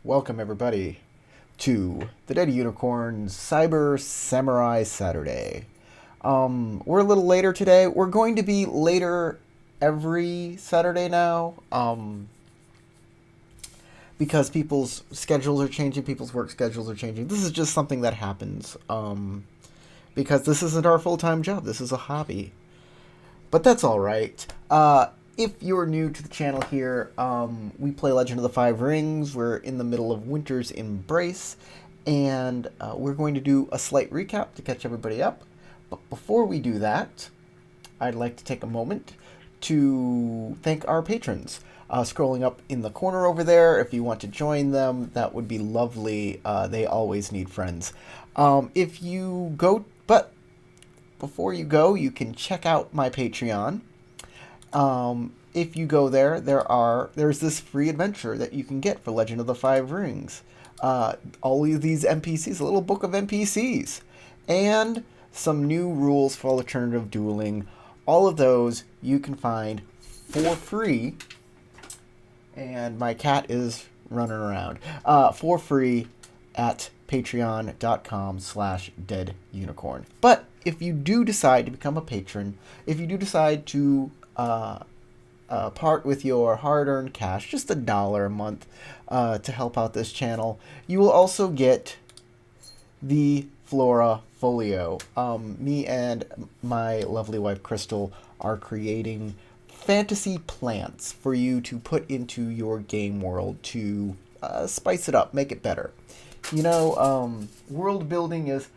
Welcome everybody to the Dead Unicorns Cyber Samurai Saturday. We're a little later today. We're going to be later every Saturday now, because people's schedules are changing, people's work schedules are changing. This is just something that happens, because this isn't our full-time job. This is a hobby. But that's all right. If you're new to the channel here, we play Legend of the Five Rings. We're in the middle of Winter's Embrace, and we're going to do a slight recap to catch everybody up. But before we do that, I'd like to take a moment to thank our patrons. Scrolling up in the corner over there, if you want to join them, that would be lovely. They always need friends. If you go, but before you go, you can check out my Patreon. If you go there, there's this free adventure that you can get for Legend of the Five Rings. All of these NPCs, a little book of NPCs, and some new rules for alternative dueling. All of those you can find for free. And my cat is running around. For free at patreon.com/deadunicorn. But if you do decide to become a patron, if you do decide to part with your hard-earned cash, just $1 a month, to help out this channel, you will also get the Flora Folio. Me and my lovely wife Crystal are creating fantasy plants for you to put into your game world to spice it up, make it better. You know, world building is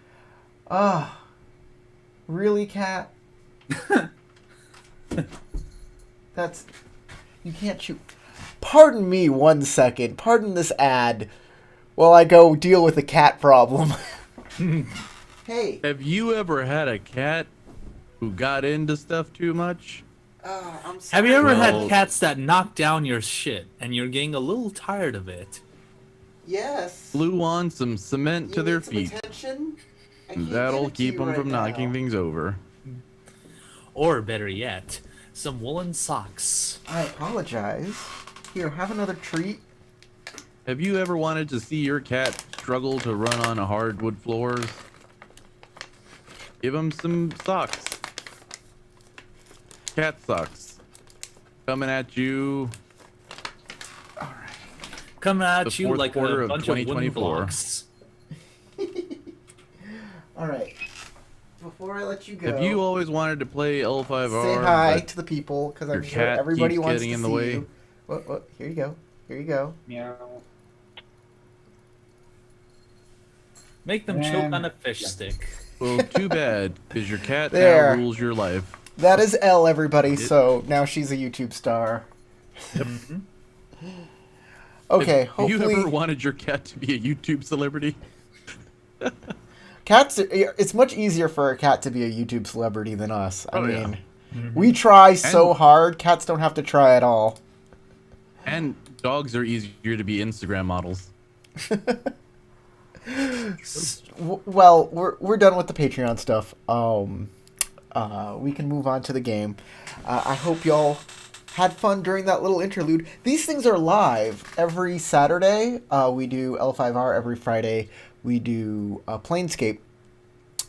really, cat. That's, you can't shoot. Pardon me 1 second. Pardon this ad while I go deal with a cat problem. Hey. Have you ever had a cat who got into stuff too much? I'm sorry. Have you ever had cats that knock down your shit and you're getting a little tired of it? Yes. Glue on some cement to their feet. That'll keep them from knocking things over. Or better yet, some woolen socks. I apologize. Here, have another treat. Have you ever wanted to see your cat struggle to run on hardwood floors? Give him some socks. Cat socks. Coming at you. All right. Coming at you like quarter a of bunch of wooden 2024. blocks. All right. Before I let you go, Have you always wanted to play L5R? say hi to the people, because I'm your sure cat everybody keeps wants getting to in the see way? you. What? Here you go. Here you go. Meow. Make them choke on a fish stick. Well, too bad, because your cat There. now rules your life. That is Elle, everybody. So now she's a YouTube star. Okay. Have you ever Hopefully, wanted your cat to be a YouTube celebrity? cats. It's much easier for a cat to be a YouTube celebrity than us. I Oh, yeah. mean, we try so And- hard. Cats don't have to try at all. And dogs are easier to be Instagram models. Well, we're done with the Patreon stuff. We can move on to the game. I hope y'all had fun during that little interlude. These things are live every Saturday. We do L5R every Friday. We do Planescape.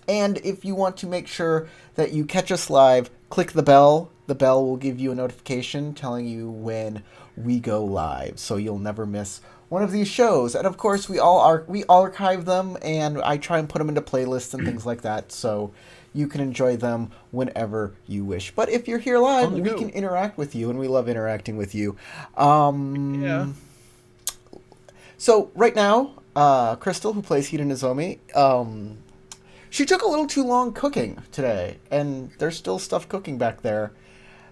And if you want to make sure that you catch us live, click the bell. The bell will give you a notification telling you when we go live, so you'll never miss one of these shows. And of course, we archive them, and I try and put them into playlists and things like that, so you can enjoy them whenever you wish. But if you're here live, we can interact with you, and we love interacting with you. Yeah. So right now, Crystal, who plays Hida Nozomi, she took a little too long cooking today, and there's still stuff cooking back there.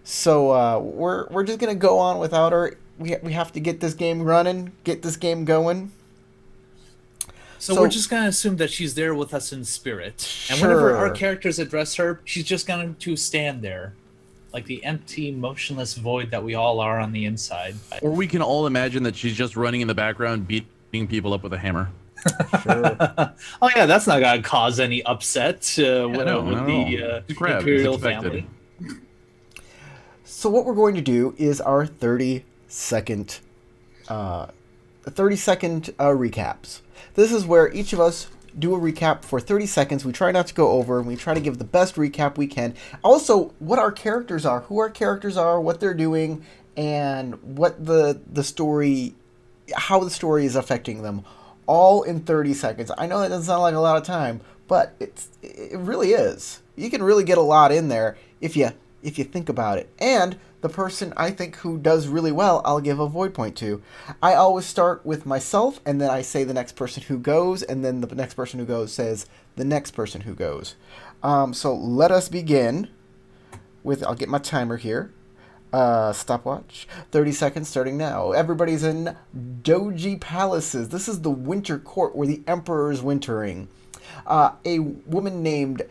So we're just gonna go on without her. We have to get this game running, get this game going. So we're just gonna assume that she's there with us in spirit. And Sure. whenever our characters address her, she's just going to stand there. Like the empty, motionless void that we all are on the inside. Or we can all imagine that she's just running in the background, beating people up with a hammer. Sure. Oh yeah, that's not gonna cause any upset no, with not at the all. Crap, Imperial it's expected. family. So what we're going to do is our 30-second 30-second recaps. This is where each of us do a recap for 30 seconds. We try not to go over, and we try to give the best recap we can. Also, what our characters are, who our characters are, what they're doing, and what the story, how the story is affecting them, all in 30 seconds. I know that doesn't sound like a lot of time, but it really is. You can really get a lot in there if you think about it. And the person I think who does really well, I'll give a void point to. I always start with myself, and then I say the next person who goes, and then the next person who goes says the next person who goes. So let us begin with, I'll get my timer here. Stopwatch. 30 seconds starting now. Everybody's in Doji Palaces. This is the winter court where the emperor is wintering. A woman named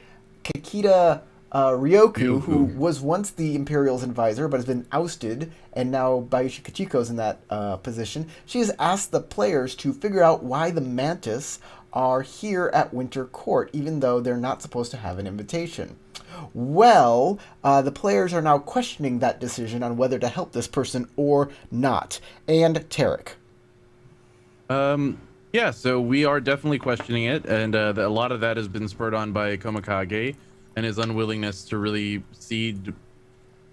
Kikita Ryoku, who was once the Imperial's advisor but has been ousted, and now Bayushi Kachiko's in that position. She has asked the players to figure out why the Mantis are here at Winter Court, even though they're not supposed to have an invitation. Well, the players are now questioning that decision on whether to help this person or not. And Tarek. Yeah, so we are definitely questioning it, and a lot of that has been spurred on by Komikage and his unwillingness to really cede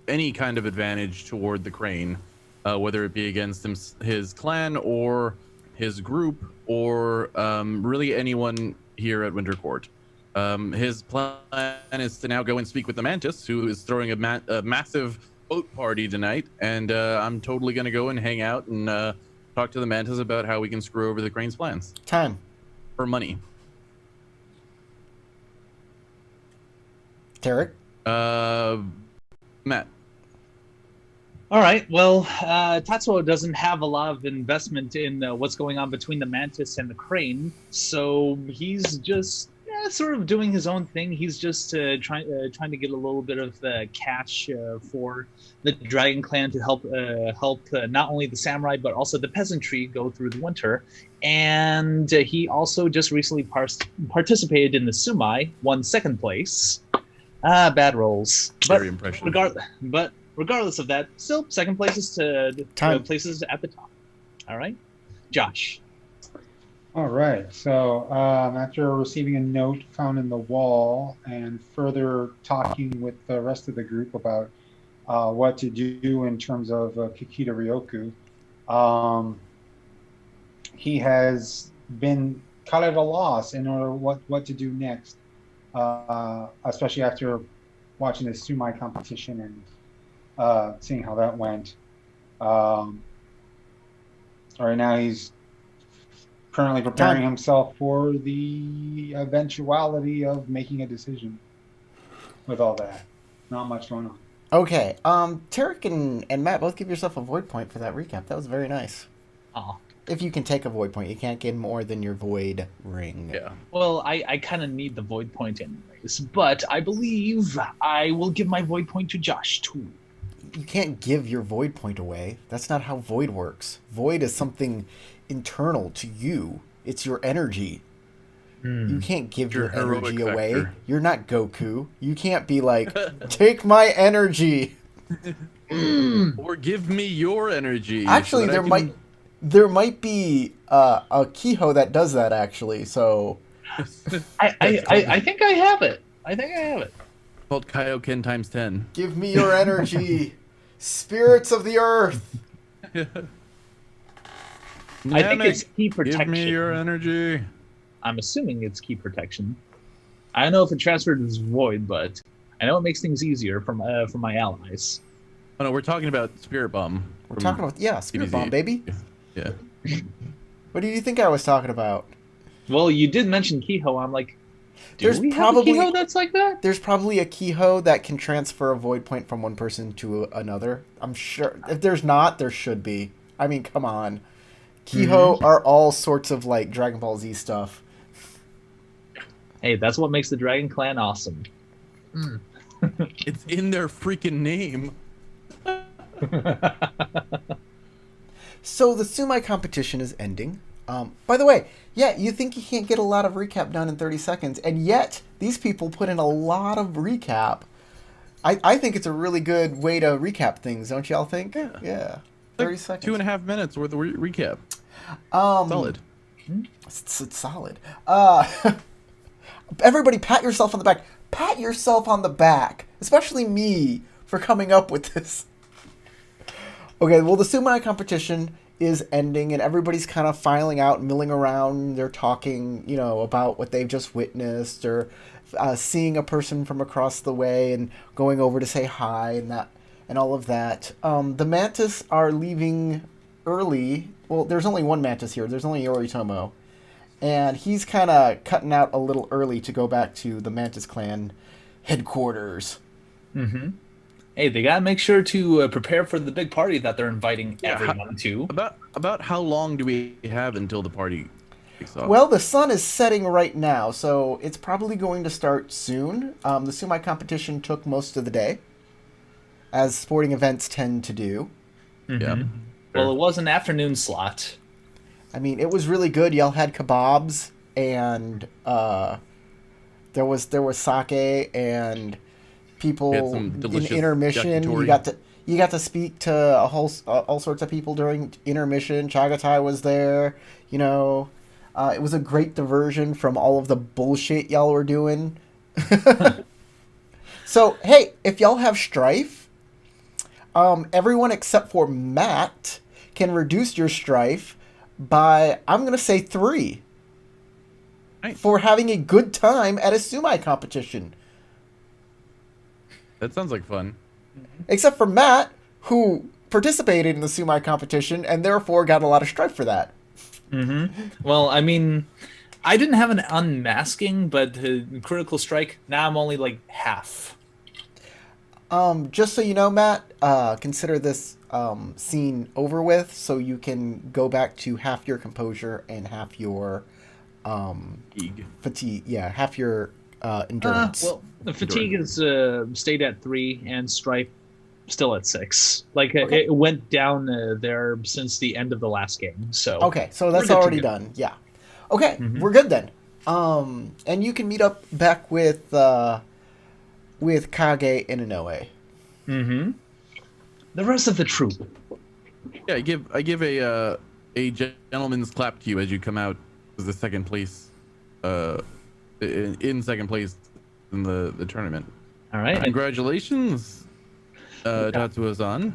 any kind of advantage toward the Crane, whether it be against his clan or his group or really anyone here at Winter Court. His plan is to now go and speak with the Mantis, who is throwing a massive boat party tonight, and I'm totally going to go and hang out and talk to the Mantis about how we can screw over the Crane's plans. Time. For money. Tarek? Matt. All right. Well, Tatsuo doesn't have a lot of investment in what's going on between the Mantis and the Crane, so he's just sort of doing his own thing. He's just trying to get a little bit of cash for the Dragon Clan to help not only the samurai but also the peasantry go through the winter. And he also just recently participated in the Sumai, won second place. Bad rolls. Very impressive. Regardless of that, still second places to places at the top. All right, Josh. All right. So after receiving a note found in the wall and further talking with the rest of the group about what to do in terms of Kikita Ryoku, he has been caught at a loss in order what to do next, especially after watching the Sumai competition and seeing how that went. Right now he's currently preparing himself for the eventuality of making a decision with all that. Not much going on. Okay. Tarek and Matt, both give yourself a void point for that recap. That was very nice. Oh. If you can take a void point, you can't get more than your void ring. Yeah. Well, I kind of need the void point anyways, but I believe I will give my void point to Josh too. You can't give your void point away. That's not how void works. Void is something internal to you. It's your energy. You can't give your energy away. You're not Goku. You can't be like, take my energy. Or give me your energy. Actually, so there might be a Kiho that does that actually. So I think I have it. Called Kaioken times 10. give me your energy, spirits of the earth. I think it's key protection. Give me your energy. I'm assuming it's key protection. I don't know if it transferred as void, but I know it makes things easier for my allies. Oh no, we're talking about Spirit Bomb. We're talking about Spirit Bomb, baby. Yeah. What do you think I was talking about? Well, you did mention Kiho. I'm like, There's we probably have a Kiho that's like that? There's probably a Kiho that can transfer a void point from one person to another. I'm sure. If there's not, there should be. I mean, come on. Kiho are all sorts of like Dragon Ball Z stuff. Hey, that's what makes the Dragon Clan awesome. It's in their freaking name. So the Sumai competition is ending. By the way, yeah, you think you can't get a lot of recap done in 30 seconds, and yet these people put in a lot of recap. I think it's a really good way to recap things, don't y'all think? Yeah. 30 seconds. 2.5 minutes worth of recap. Solid. It's solid. Everybody pat yourself on the back. Pat yourself on the back. Especially me for coming up with this. Okay, well, the Sumai competition is ending, and everybody's kind of filing out, milling around. They're talking, about what they've just witnessed, or seeing a person from across the way and going over to say hi and all of that. The Mantis are leaving early. Well, there's only one Mantis here. There's only Yoritomo. And he's kind of cutting out a little early to go back to the Mantis clan headquarters. Mm-hmm. Hey, they gotta make sure to prepare for the big party that they're inviting everyone to. About how long do we have until the party kicks off? Well, the sun is setting right now, so it's probably going to start soon. The Sumai competition took most of the day, as sporting events tend to do. Mm-hmm. Yeah. Well, it was an afternoon slot. I mean, it was really good. Y'all had kebabs, and there was sake, and people in intermission. yakitori. You got to speak to all sorts of people during intermission. Chagatai was there. It was a great diversion from all of the bullshit y'all were doing. So hey, if y'all have strife, everyone except for Matt can reduce your strife by, I'm going to say 3. Nice. For having a good time at a Sumai competition. That sounds like fun. Except for Matt, who participated in the Sumai competition and therefore got a lot of strife for that. Mm-hmm. Well, I mean, I didn't have an unmasking, but critical strike, now I'm only like half. Just so you know, Matt, consider this scene over with, so you can go back to half your composure and half your fatigue. Yeah, half your endurance. Well, the fatigue is stayed at 3 and strife still at 6. Like Okay. it went down there since the end of the last game. So Okay, so that's we're good to already go. done. Yeah. Okay, Mhm. we're good then. And you can meet up back with Kage and Inoue. Mm-hmm. The rest of the troop. Yeah, I give a gentleman's clap to you as you come out as the second place, in second place in the tournament. All right. Congratulations, Tatsuo-san.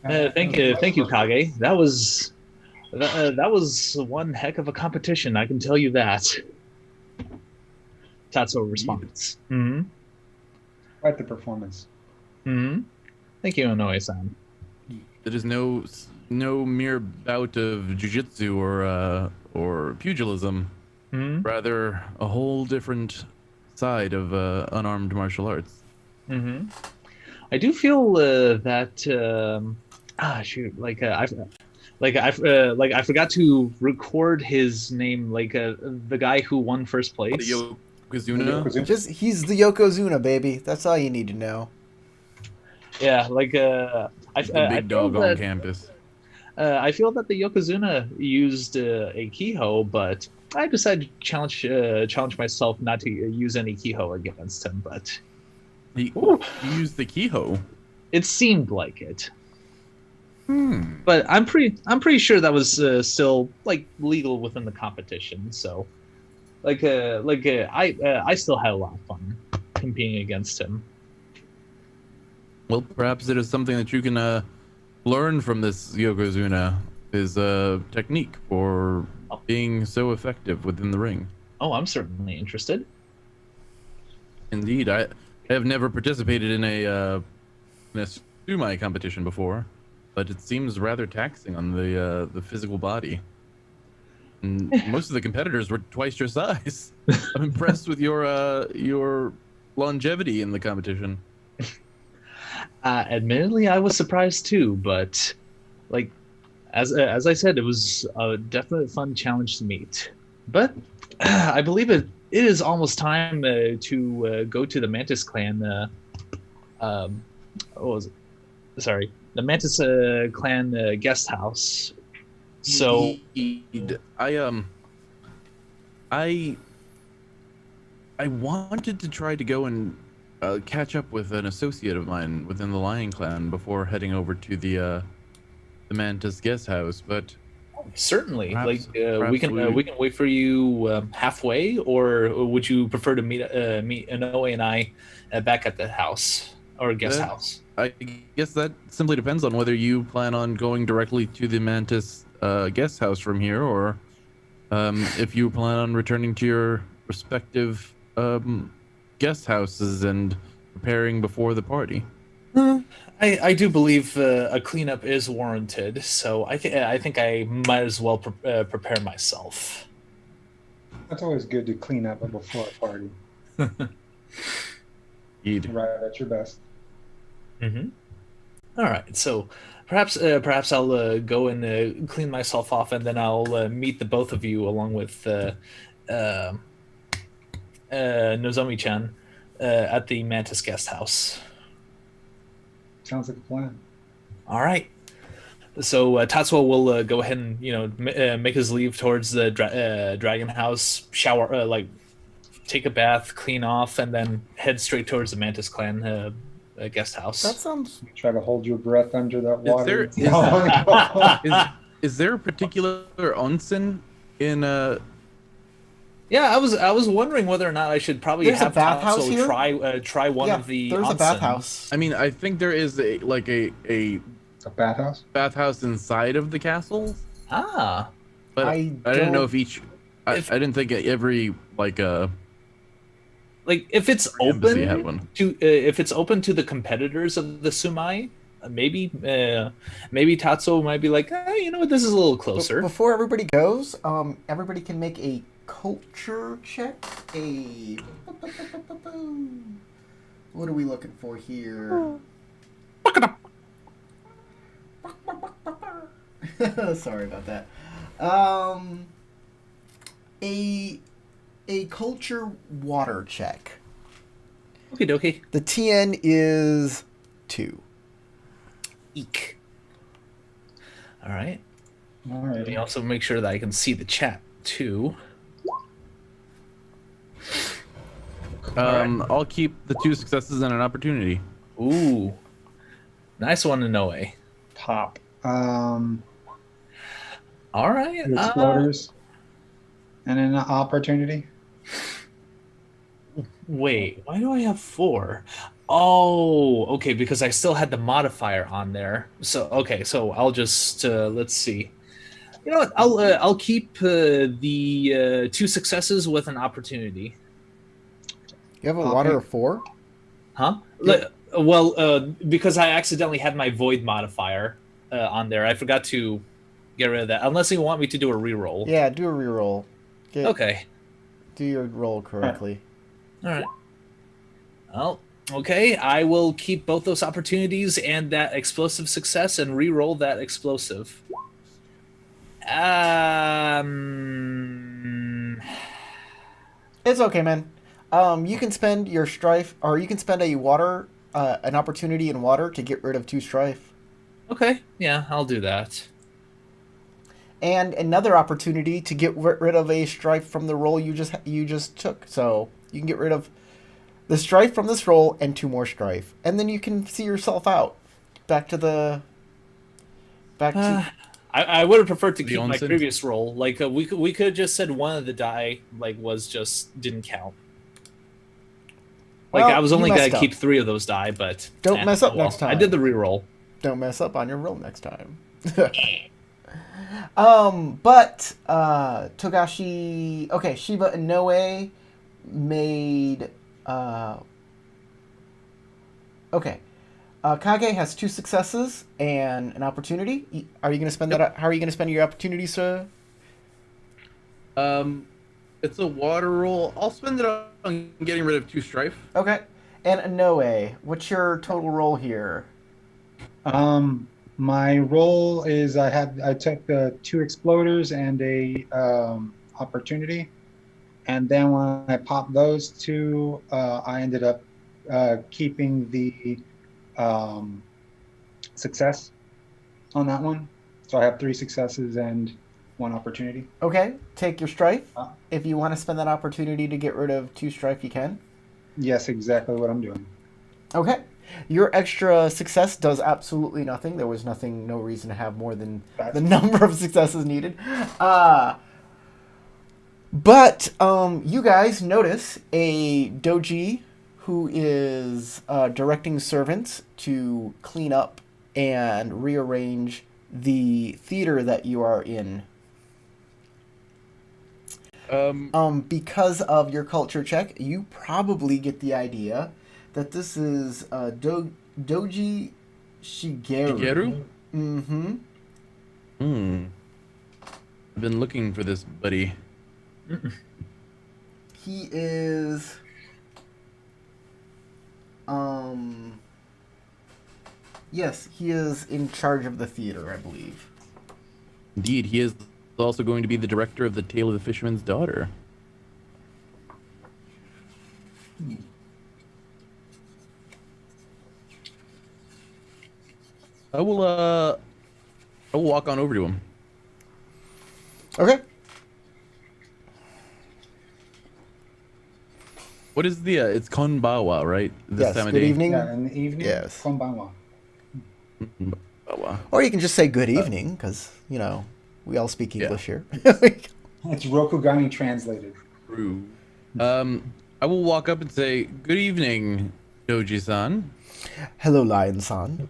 Thank you, Kage. That was one heck of a competition. I can tell you that. Tatsuo responds. Mm-hmm. Quite the performance. Mm-hmm. Thank you, Inoue-san. It is no mere bout of jujitsu or pugilism. Mm-hmm. Rather, a whole different side of unarmed martial arts. Mm-hmm. I do feel that I forgot to record his name, the guy who won first place. The Yokozuna. He's the Yokozuna, baby. That's all you need to know. Yeah, The big dog on campus. I feel that the Yokozuna used a Kiho, but I decided to challenge myself not to use any Kiho against him. But He used the Kiho. it seemed like it. But I'm pretty sure that was still legal within the competition. So, I still had a lot of fun competing against him. Well, perhaps it is something that you can learn from this Yokozuna, his technique for being so effective within the ring. Oh, I'm certainly interested. Indeed, I have never participated in a Sumai competition before, but it seems rather taxing on the physical body. And most of the competitors were twice your size. I'm impressed with your longevity in the competition. Admittedly, I was surprised too, but as I said, it was a definite fun challenge to meet. But I believe it is almost time to go to the Mantis clan. What was it? Sorry, the Mantis clan guest house. So Indeed. I wanted to try to go and catch up with an associate of mine within the Lion Clan before heading over to the Mantis guest house, but certainly. Perhaps- we perhaps can we can wait for you halfway, or would you prefer to meet Inoue and I back at the house or guest That- house? I guess that simply depends on whether you plan on going directly to the Mantis guest house from here, or if you plan on returning to your respective guest houses and preparing before the party. I do believe a cleanup is warranted, so I think I might as well prepare myself. That's always good to clean up before a party. Indeed. Right at your best. Mm-hmm. All right, so perhaps I'll go and clean myself off, and then I'll meet the both of you along with Nozomi-chan at the Mantis guest house. Sounds like a plan. All right. So Tatsuo will go ahead and make his leave towards the dragon house, shower, take a bath, clean off, and then head straight towards the Mantis clan guest house. That sounds. Try to hold your breath under that water. Is there a particular onsen in Yeah, I was wondering whether or not I should probably There's a have bathhouse Tatsuo here? try one Yeah, of the there's a onsen. bathhouse. I mean, I think there is a A bathhouse? bathhouse inside of the castle, Ah, but I I didn't know don't- if each. I If- didn't think every like if it's embassy had open one. to if it's open to the competitors of the Sumai, maybe Tatsuo might be like, you know what, this is a little closer. Before everybody goes, everybody can make a culture check. What are we looking for here? Sorry about that. A culture water check. Okie dokie. The TN is 2. Eek. All right. All Let me right. also make sure that I can see the chat too. I'll keep the 2 successes and an opportunity. Ooh, nice one, Inoue. Top. All right. Two exploders. And an opportunity. Wait, why do I have 4? Oh, okay, because I still had the modifier on there. So okay, so I'll just let's see. You know what? I'll keep the 2 successes with an opportunity. You have a Okay. water of 4? Huh? Yep. Well, because I accidentally had my void modifier on there, I forgot to get rid of that. Unless you want me to do a reroll. Yeah, do a reroll. Okay. Do your roll correctly. All right. Well, okay. I will keep both those opportunities and that explosive success and re-roll that explosive. It's okay, man. You can spend your strife, or you can spend a water, an opportunity in water to get rid of 2 strife, Okay. Yeah, I'll do that. and another opportunity to get rid of a strife from the roll you just took. So you can get rid of the strife from this roll and 2 more strife, and then you can see yourself out back to. I would have preferred to The keep my onsen? previous roll. Like we could have just said one of the die didn't count. Like Well, I was you only gonna messed up. keep 3 of those die, but Don't mess up well, next time. I did the re-roll. Don't mess up on your roll next time. But Togashi, okay, Shiba Inoue made okay. Kage has 2 successes and an opportunity. Are you going to spend that? How are you going to spend your opportunity, sir? It's a water roll. I'll spend it on getting rid of 2 strife. Okay. And Inoue, what's your total roll here? My roll is I took the 2 exploders and a opportunity, and then when I popped those 2, I ended up keeping the success on that one. So I have 3 successes and 1 opportunity. Okay, take your strife. Uh. If you want to spend that opportunity to get rid of 2 strife, you can. Yes, exactly what I'm doing. Okay. Your extra success does absolutely nothing. There was no reason to have more than That's the number of successes needed. But you guys notice a doji who is directing servants to clean up and rearrange the theater that you are in. Because of your culture check, you probably get the idea that this is Doji Shigeru. Shigeru? Mm-hmm. I've been looking for this buddy. He is yes, he is in charge of the theater, I believe. Indeed, he is also going to be the director of The Tale of the Fisherman's Daughter. I will walk on over to him. Okay. What is the it's Konbawa, right? This Yes, time of good day. evening. Yeah, in the evening. Yes. Konbanwa. Konbawa. Or you can just say good evening, because, you know, we all speak English here. It's Rokugani translated. True. I will walk up and say, "Good evening, Doji-san. Hello, Lion-san.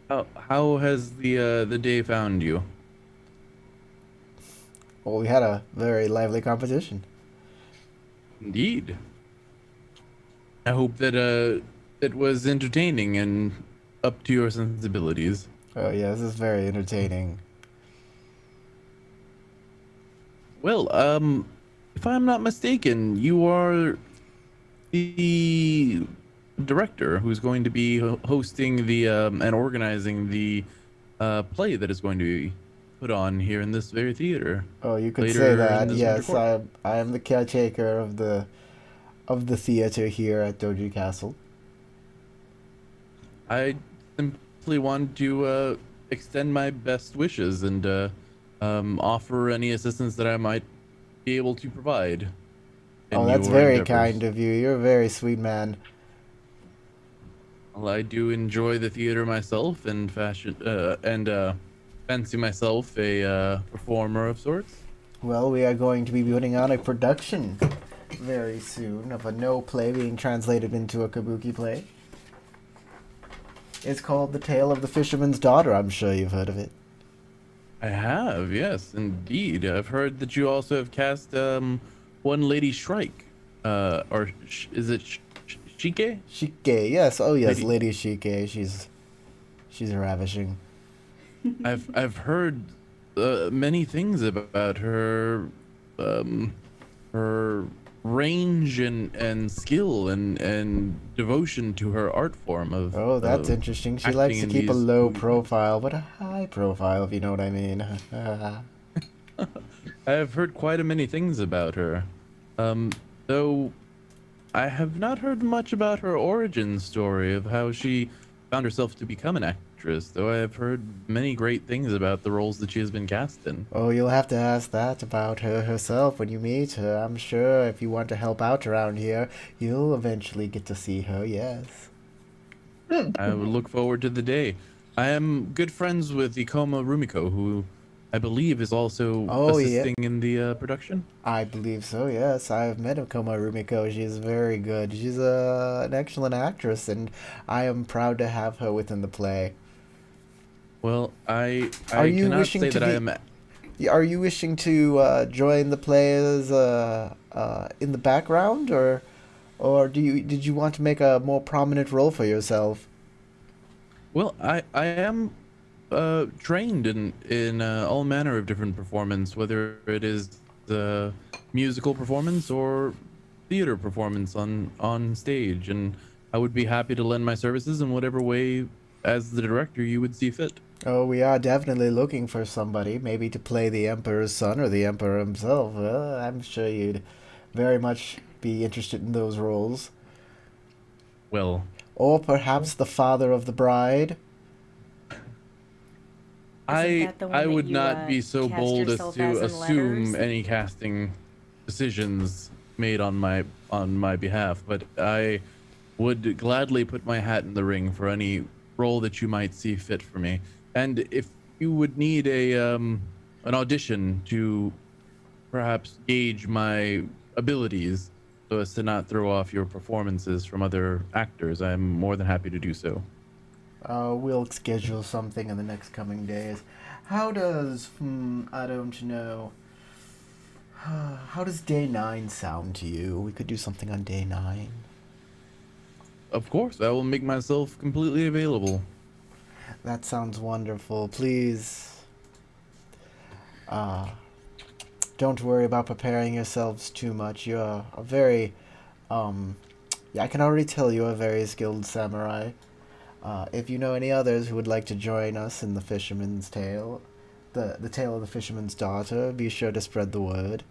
How has the day found you?" Well, we had a very lively competition. Indeed. I hope that it was entertaining and up to your sensibilities. Oh, yeah, this is very entertaining. Well, if I'm not mistaken, you are the director who's going to be hosting the and organizing the play that is going to be put on here in this very theater. Oh, you could Later say in that. this Yes, winter I am the caretaker of the theater here at Doji Castle. I simply want to extend my best wishes and offer any assistance that I might be able to provide. in Oh, that's your very endeavors. kind of you. You're a very sweet man. Well, I do enjoy the theater myself and fancy myself a performer of sorts. Well, we are going to be putting on a production very soon of a no play being translated into a kabuki play. It's called The Tale of the Fisherman's Daughter. I'm sure you've heard of it. I have, yes, indeed. I've heard that you also have cast one Lady Shrike, is it Shike? Shike, yes. Oh, yes, Lady- Lady Shike. She's ravishing. I've heard many things about her, her range and skill and devotion to her art form of. Oh, that's of interesting. She acting likes to in keep a these low movies. profile, but a high profile, if you know what I mean. I have heard quite a many things about her, though I have not heard much about her origin story of how she found herself to become an actress, though I have heard many great things about the roles that she has been cast in. Oh, you'll have to ask that about her herself when you meet her. I'm sure if you want to help out around here, you'll eventually get to see her, yes. I would look forward to the day. I am good friends with Ikoma Rumiko, who I believe is also Oh, yeah. assisting in the production. I believe so, yes. I've met Okoma Rumiko. She's very good. She's an excellent actress, and I am proud to have her within the play. Well, I Are you cannot wishing say to that I be- am. Are you wishing to join the play as in the background, or did you want to make a more prominent role for yourself? Well, I am trained in all manner of different performance, whether it is musical performance or theater performance on stage, and I would be happy to lend my services in whatever way, as the director, you would see fit. Oh, we are definitely looking for somebody, maybe to play the Emperor's son or the Emperor himself. Well, I'm sure you'd very much be interested in those roles. Well, Or perhaps the father of the bride. that the one I that would you, not be so cast bold as yourself to as in assume letters? any casting decisions made on my behalf, but would gladly put my hat in the ring for any role that you might see fit for me. And if you would need an audition to perhaps gauge my abilities so as to not throw off your performances from other actors, I'm more than happy to do so. We'll schedule something in the next coming days. How does, I don't know. How does day 9 sound to you? We could do something on day 9. Of course, I will make myself completely available. That sounds wonderful. Please, don't worry about preparing yourselves too much. You're a very, yeah, I can already tell you're a very skilled samurai. If you know any others who would like to join us in the Fisherman's Tale, the Tale of the Fisherman's Daughter, be sure to spread the word.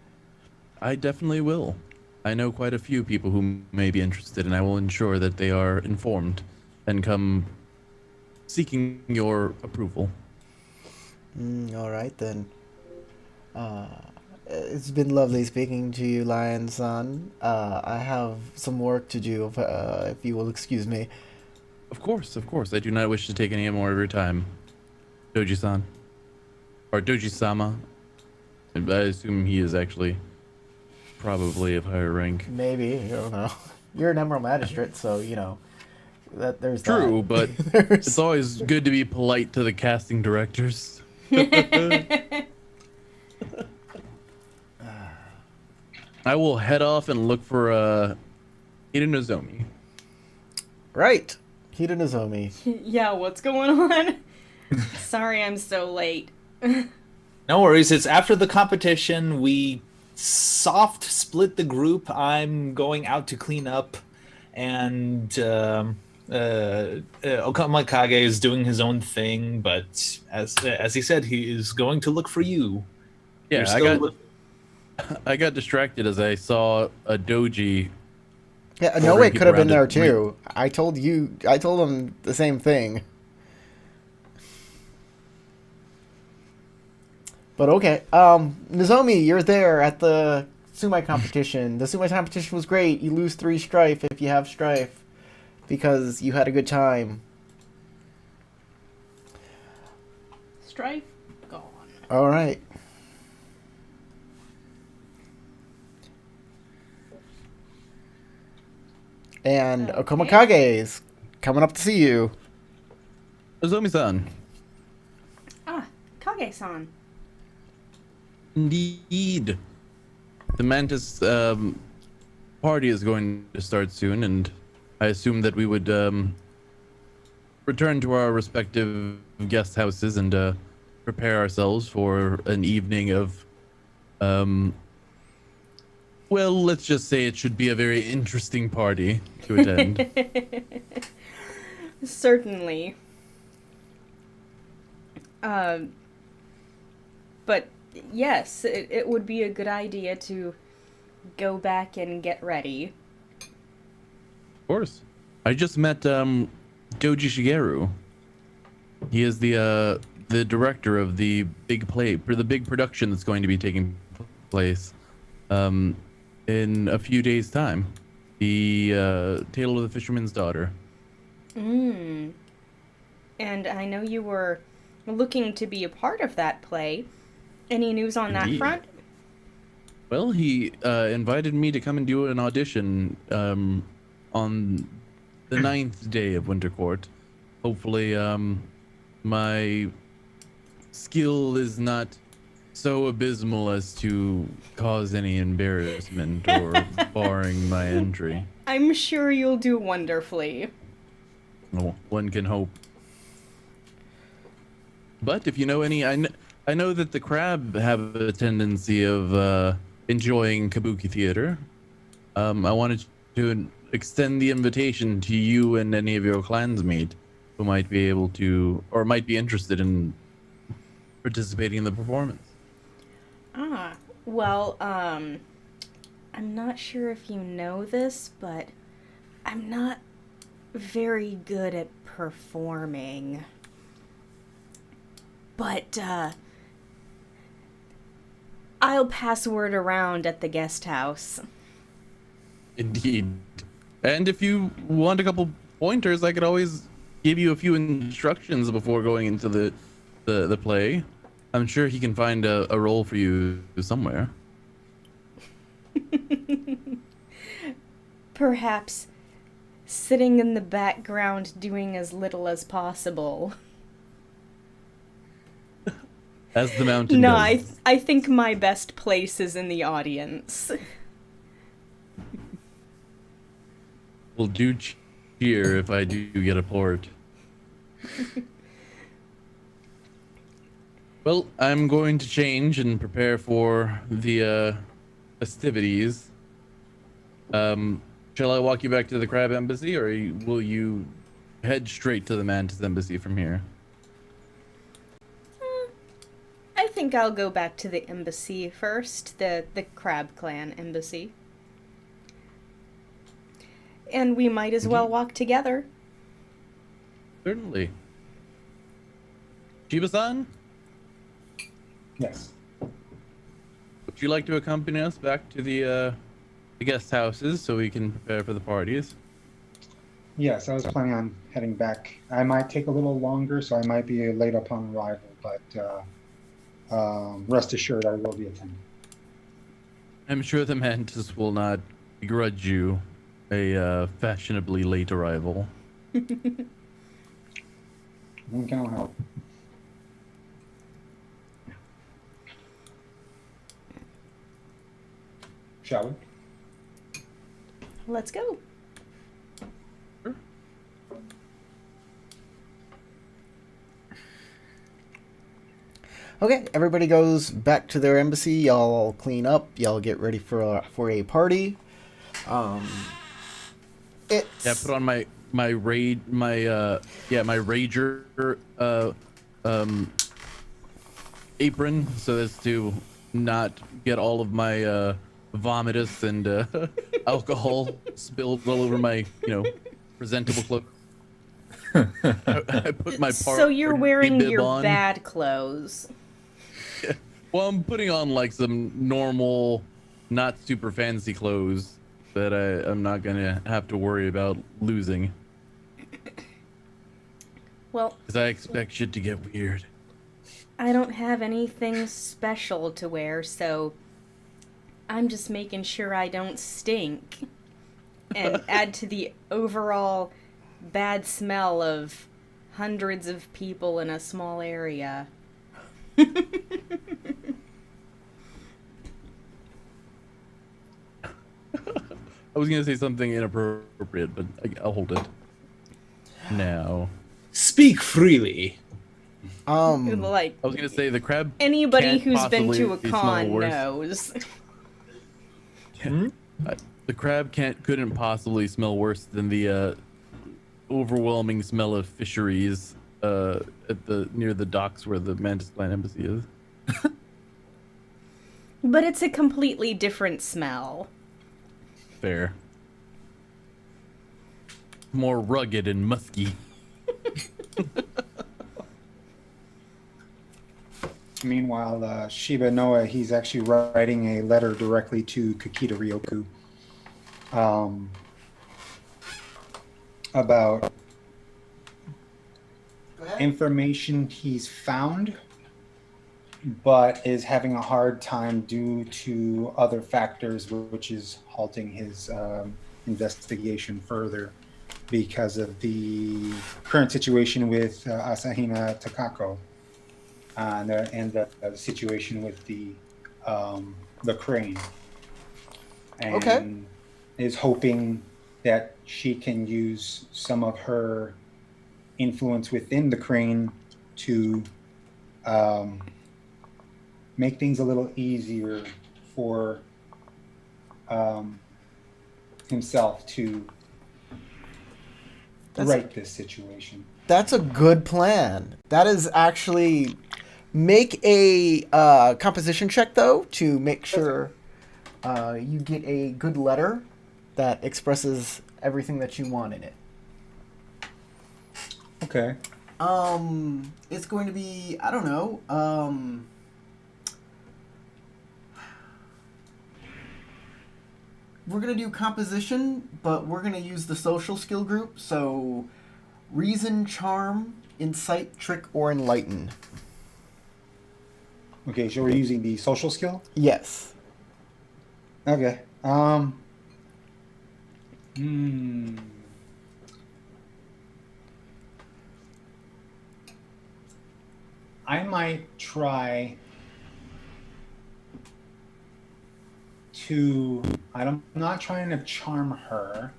I definitely will. I know quite a few people who may be interested, and I will ensure that they are informed and come seeking your approval. All right then. It's been lovely speaking to you, Lion-san. I have some work to do, if you will excuse me. Of course, of course. I do not wish to take any more of your time, Doji-san. Or Doji-sama. I assume he is actually probably of higher rank. Maybe, I don't know. You're an Emerald Magistrate, so, you know, there's True, that. but it's always good to be polite to the casting directors. I will head off and look for Ida Nozomi. Right. Hida Nozomi. Yeah, what's going on? Sorry I'm so late. No worries. It's after the competition. We soft split the group. I'm going out to clean up, and Okama Kage is doing his own thing. But as he said, he is going to look for you. Yeah, You're still I got distracted as I saw a doji. Yeah, no, ordering it could have people been there around to too. I told him the same thing. But okay, Nozomi, you're there at the Sumai competition. The Sumai competition was great. You lose 3 strife if you have strife, because you had a good time. Strife gone. All right. And Okay. Okomakage is coming up to see you. Nozomi-san. Ah, Kage-san. Indeed. The Mantis party is going to start soon, and I assume that we would return to our respective guest houses and prepare ourselves for an evening of, well, let's just say it should be a very interesting party to attend. Certainly. But yes, it would be a good idea to go back and get ready. Of course. I just met Doji Shigeru. He is the director of the big production that's going to be taking place in a few days' time. The Tale of the Fisherman's Daughter. And I know you were looking to be a part of that play. Any news on that Indeed. front? Well, he invited me to come and do an audition on the 9th day of Winter Court. Hopefully, my skill is not so abysmal as to cause any embarrassment or barring my entry. I'm sure you'll do wonderfully. Oh, one can hope. But if you know any, I know that the Crab have a tendency of enjoying kabuki theater. I wanted to extend the invitation to you and any of your clansmate who might be able to, or might be interested in participating in the performance. Well, I'm not sure if you know this, but I'm not very good at performing. But, I'll pass word around at the guest house. Indeed. And if you want a couple pointers, I could always give you a few instructions before going into the play. I'm sure he can find a role for you somewhere. Perhaps sitting in the background doing as little as possible. As the mountain No, does. I think my best place is in the audience. Will do cheer if I do get a port. Well, I'm going to change and prepare for the festivities. Shall I walk you back to the Crab Embassy, or will you head straight to the Mantis Embassy from here? I think I'll go back to the embassy first, the Crab Clan embassy. And we might as well walk together. Certainly. Chiba-san, Yes. would you like to accompany us back to the guest houses so we can prepare for the parties? Yes, I was planning on heading back. I might take a little longer, so I might be late upon arrival, but rest assured I will be attending. I'm sure the Mantis will not begrudge you a fashionably late arrival. When can I help? Shall we? Let's go. Okay, everybody goes back to their embassy. Y'all clean up. Y'all get ready for a party. It's Yeah, put on my rager apron so as to not get all of my vomitus and alcohol spilled all over my presentable clothes. I put my So you're wearing bib your on. bad clothes. Well, I'm putting on like some normal, not super fancy clothes that I'm not gonna have to worry about losing. Well, Because I expect shit to get weird. I don't have anything special to wear, so I'm just making sure I don't stink and add to the overall bad smell of hundreds of people in a small area. I was gonna say something inappropriate, but I'll hold it. Now, Speak freely. Like, I was gonna say the crab. anybody can't who's been to a possibly smell con worse. knows. The crab couldn't possibly smell worse than the overwhelming smell of fisheries near the docks where the Mantis Clan embassy is. But it's a completely different smell. Fair. More rugged and musky. Meanwhile, Shiba Noa, he's actually writing a letter directly to Kakita Ryoku about information he's found, but is having a hard time due to other factors, which is halting his investigation further because of the current situation with Asahina Takako. And the situation with the crane, and Okay. is hoping that she can use some of her influence within the crane to make things a little easier for himself to right this situation. That's a good plan. That is actually make a composition check though to make sure you get a good letter that expresses everything that you want in it. Okay. It's going to be, I don't know, we're gonna do composition, but we're gonna use the social skill group. So, reason, charm, insight, trick, or enlighten. Okay, so we're using the social skill. Yes. Okay. Hmm. I might try to. I'm not trying to charm her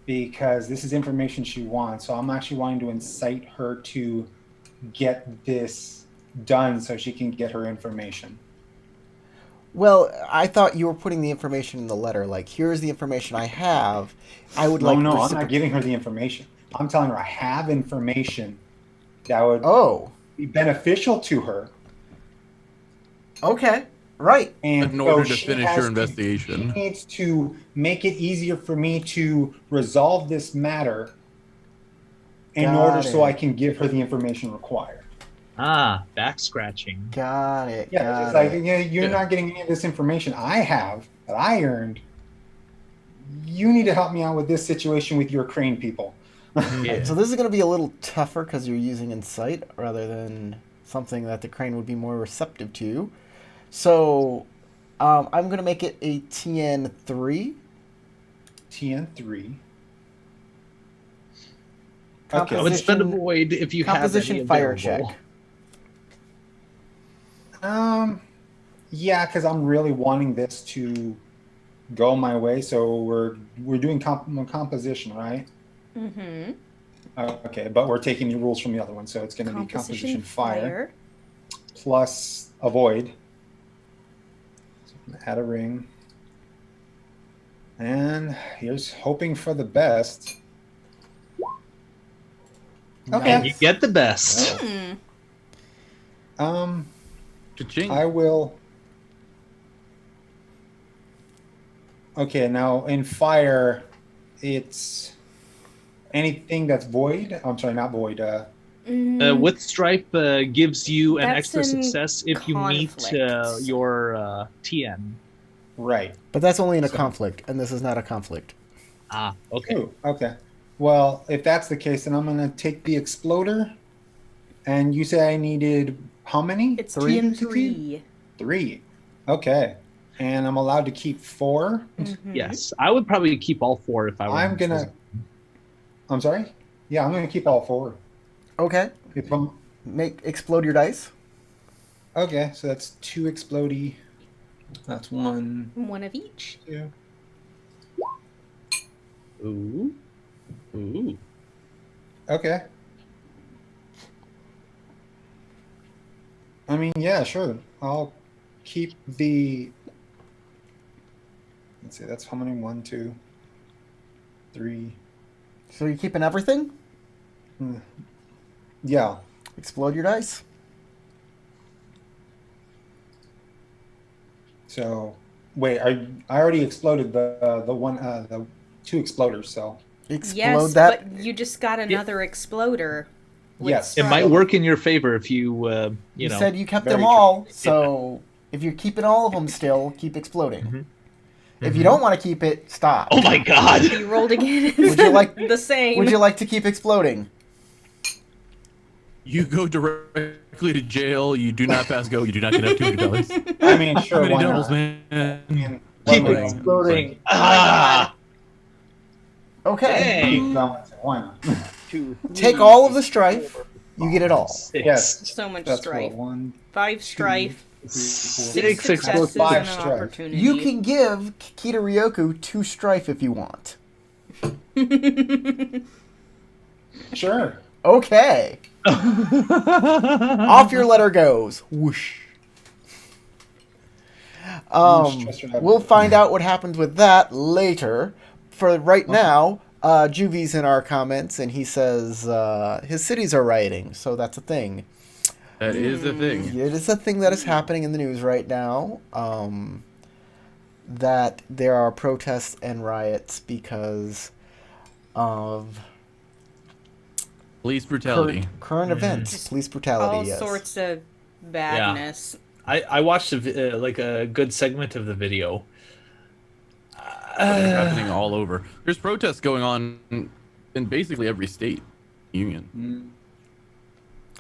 because this is information she wants. So I'm actually wanting to incite her to get this done so she can get her information. Well, I thought you were putting the information in the letter. Like, here's the information I have. I would No, like. I'm not giving her the information. I'm telling her I have information that would Oh. be beneficial to her. Okay. Right. And In order so to she finish has your to- investigation. She needs to make it easier for me to resolve this matter in Got order so it. I can give her the information required. Ah, back scratching. Got it. Yeah, got it's like it. you're Yeah. not getting any of this information I have that I earned. You need to help me out with this situation with your crane people. Yeah. So this is going to be a little tougher because you're using insight rather than something that the crane would be more receptive to. So I'm going to make it a TN3. TN3. I Okay. would spend a void if you have Composition any fire available. check. Yeah, because I'm really wanting this to go my way. So we're doing composition, right? Mm-hmm. Okay, but we're taking the rules from the other one, so it's going to be composition fire plus avoid. So I'm gonna add a ring, and here's hoping for the best. Okay. And you get the best. Hmm. Cha-ching. I will. Okay, now in fire, it's anything that's void. I'm sorry, not void. With stripe gives you an That's extra in success if you meet conflict. your TN. Right. But that's only in a So- conflict, and this is not a conflict. Ah, okay. Ooh, okay. Well, if that's the case, then I'm gonna take the exploder. And you say I needed how many? It's Three? TN3. 3. Okay. And I'm allowed to keep 4. Mhm. Yes, I would probably keep all 4 if I were. I'm gonna. I'm sorry. Yeah, I'm gonna keep all 4. Okay. If I'm Explode your dice. okay, so that's 2 explodey. That's 1, One of each. 2. Ooh. Ooh. Okay. I mean, yeah, sure. I'll keep the. Let's see. That's how many? 1, 2, 3. So you're keeping everything? Yeah. Explode your dice. So wait, I already exploded the 2 exploders. So Explode Yes, that. but you just got another exploder. with Yes. It might stripe. work in your favor if you, you You know. said you kept very them true. all, so if you're keeping all of them still, keep exploding. If you don't want to keep it, stop. Oh my god! You rolled again. Would you like- the same? Would you like to keep exploding? You go directly to jail. You do not pass go. You do not get up $200. I mean, sure. Too many Why doubles, not? man. I mean, Keep why not? exploding. Ah! Okay. Dang. Why not? Take all of the strife. You get it all. 6. Yes. So much That's strife. 1, 5 strife. 3, 4, 6 Six successes plus and an strife. opportunity. You can give Kita Ryoku 2 strife if you want. Sure. Okay. Off your letter goes. Whoosh. We'll find out what happens with that later. For right now, Juvie's in our comments, and he says his cities are rioting, so that's a thing. That is the thing. It is a thing that is happening in the news right now. That there are protests and riots because of Police brutality. current events, police brutality. all yes. sorts of badness. I watched a good segment of the video. but it's happening all over. There's protests going on in basically every state union.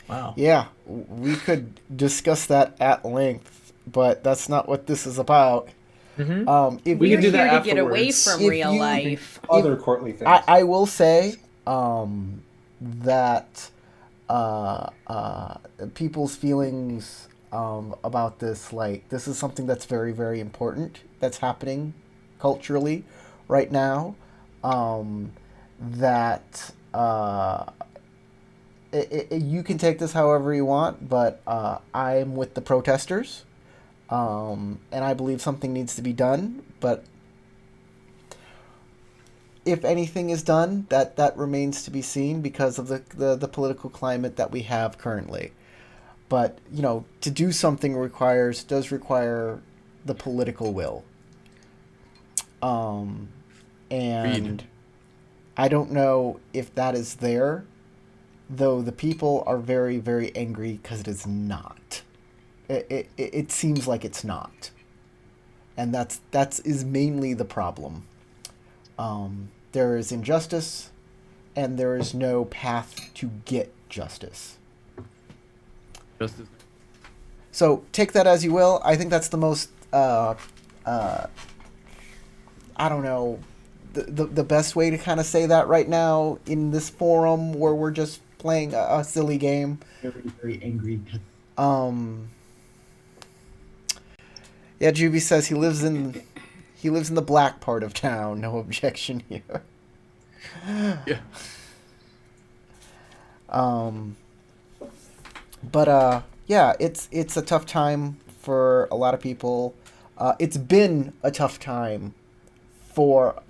Wow. Yeah, we could discuss that at length, but that's not what this is about. If We We're can do here that to get away afterwards. from If real you- life. Other courtly things. I will say that people's feelings about this, like, this is something that's very, very important that's happening culturally right now. That you can take this however you want, but I'm with the protesters, and I believe something needs to be done. But if anything is done, that remains to be seen because of the political climate that we have currently. But to do something does require the political will. And Agreed. I don't know if that is there, though the people are very, very angry because it is not. It seems like it's not, and that's mainly the problem. There is injustice, and there is no path to get justice. Justice. So take that as you will. I think that's the most I don't know, the best way to kind of say that right now in this forum where we're just playing a silly game. Very, very angry. Yeah, Juvie says he lives in the black part of town. No objection here. Yeah. But yeah, it's a tough time for a lot of people. It's been a tough time for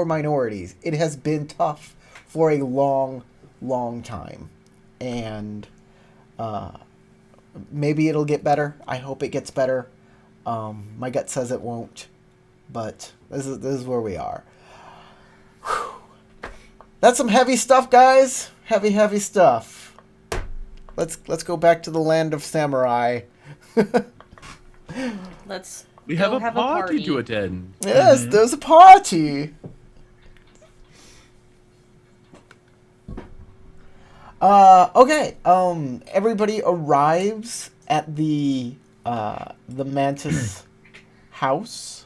minorities. It has been tough for a long, long time, and maybe it'll get better. I hope it gets better. My gut says it won't, but this is where we are. Whew. That's some heavy stuff, guys. Heavy stuff. Let's go back to the land of samurai. Let's We go have a party to attend. Yes, there's a party. Okay. Everybody arrives at the Mantis house,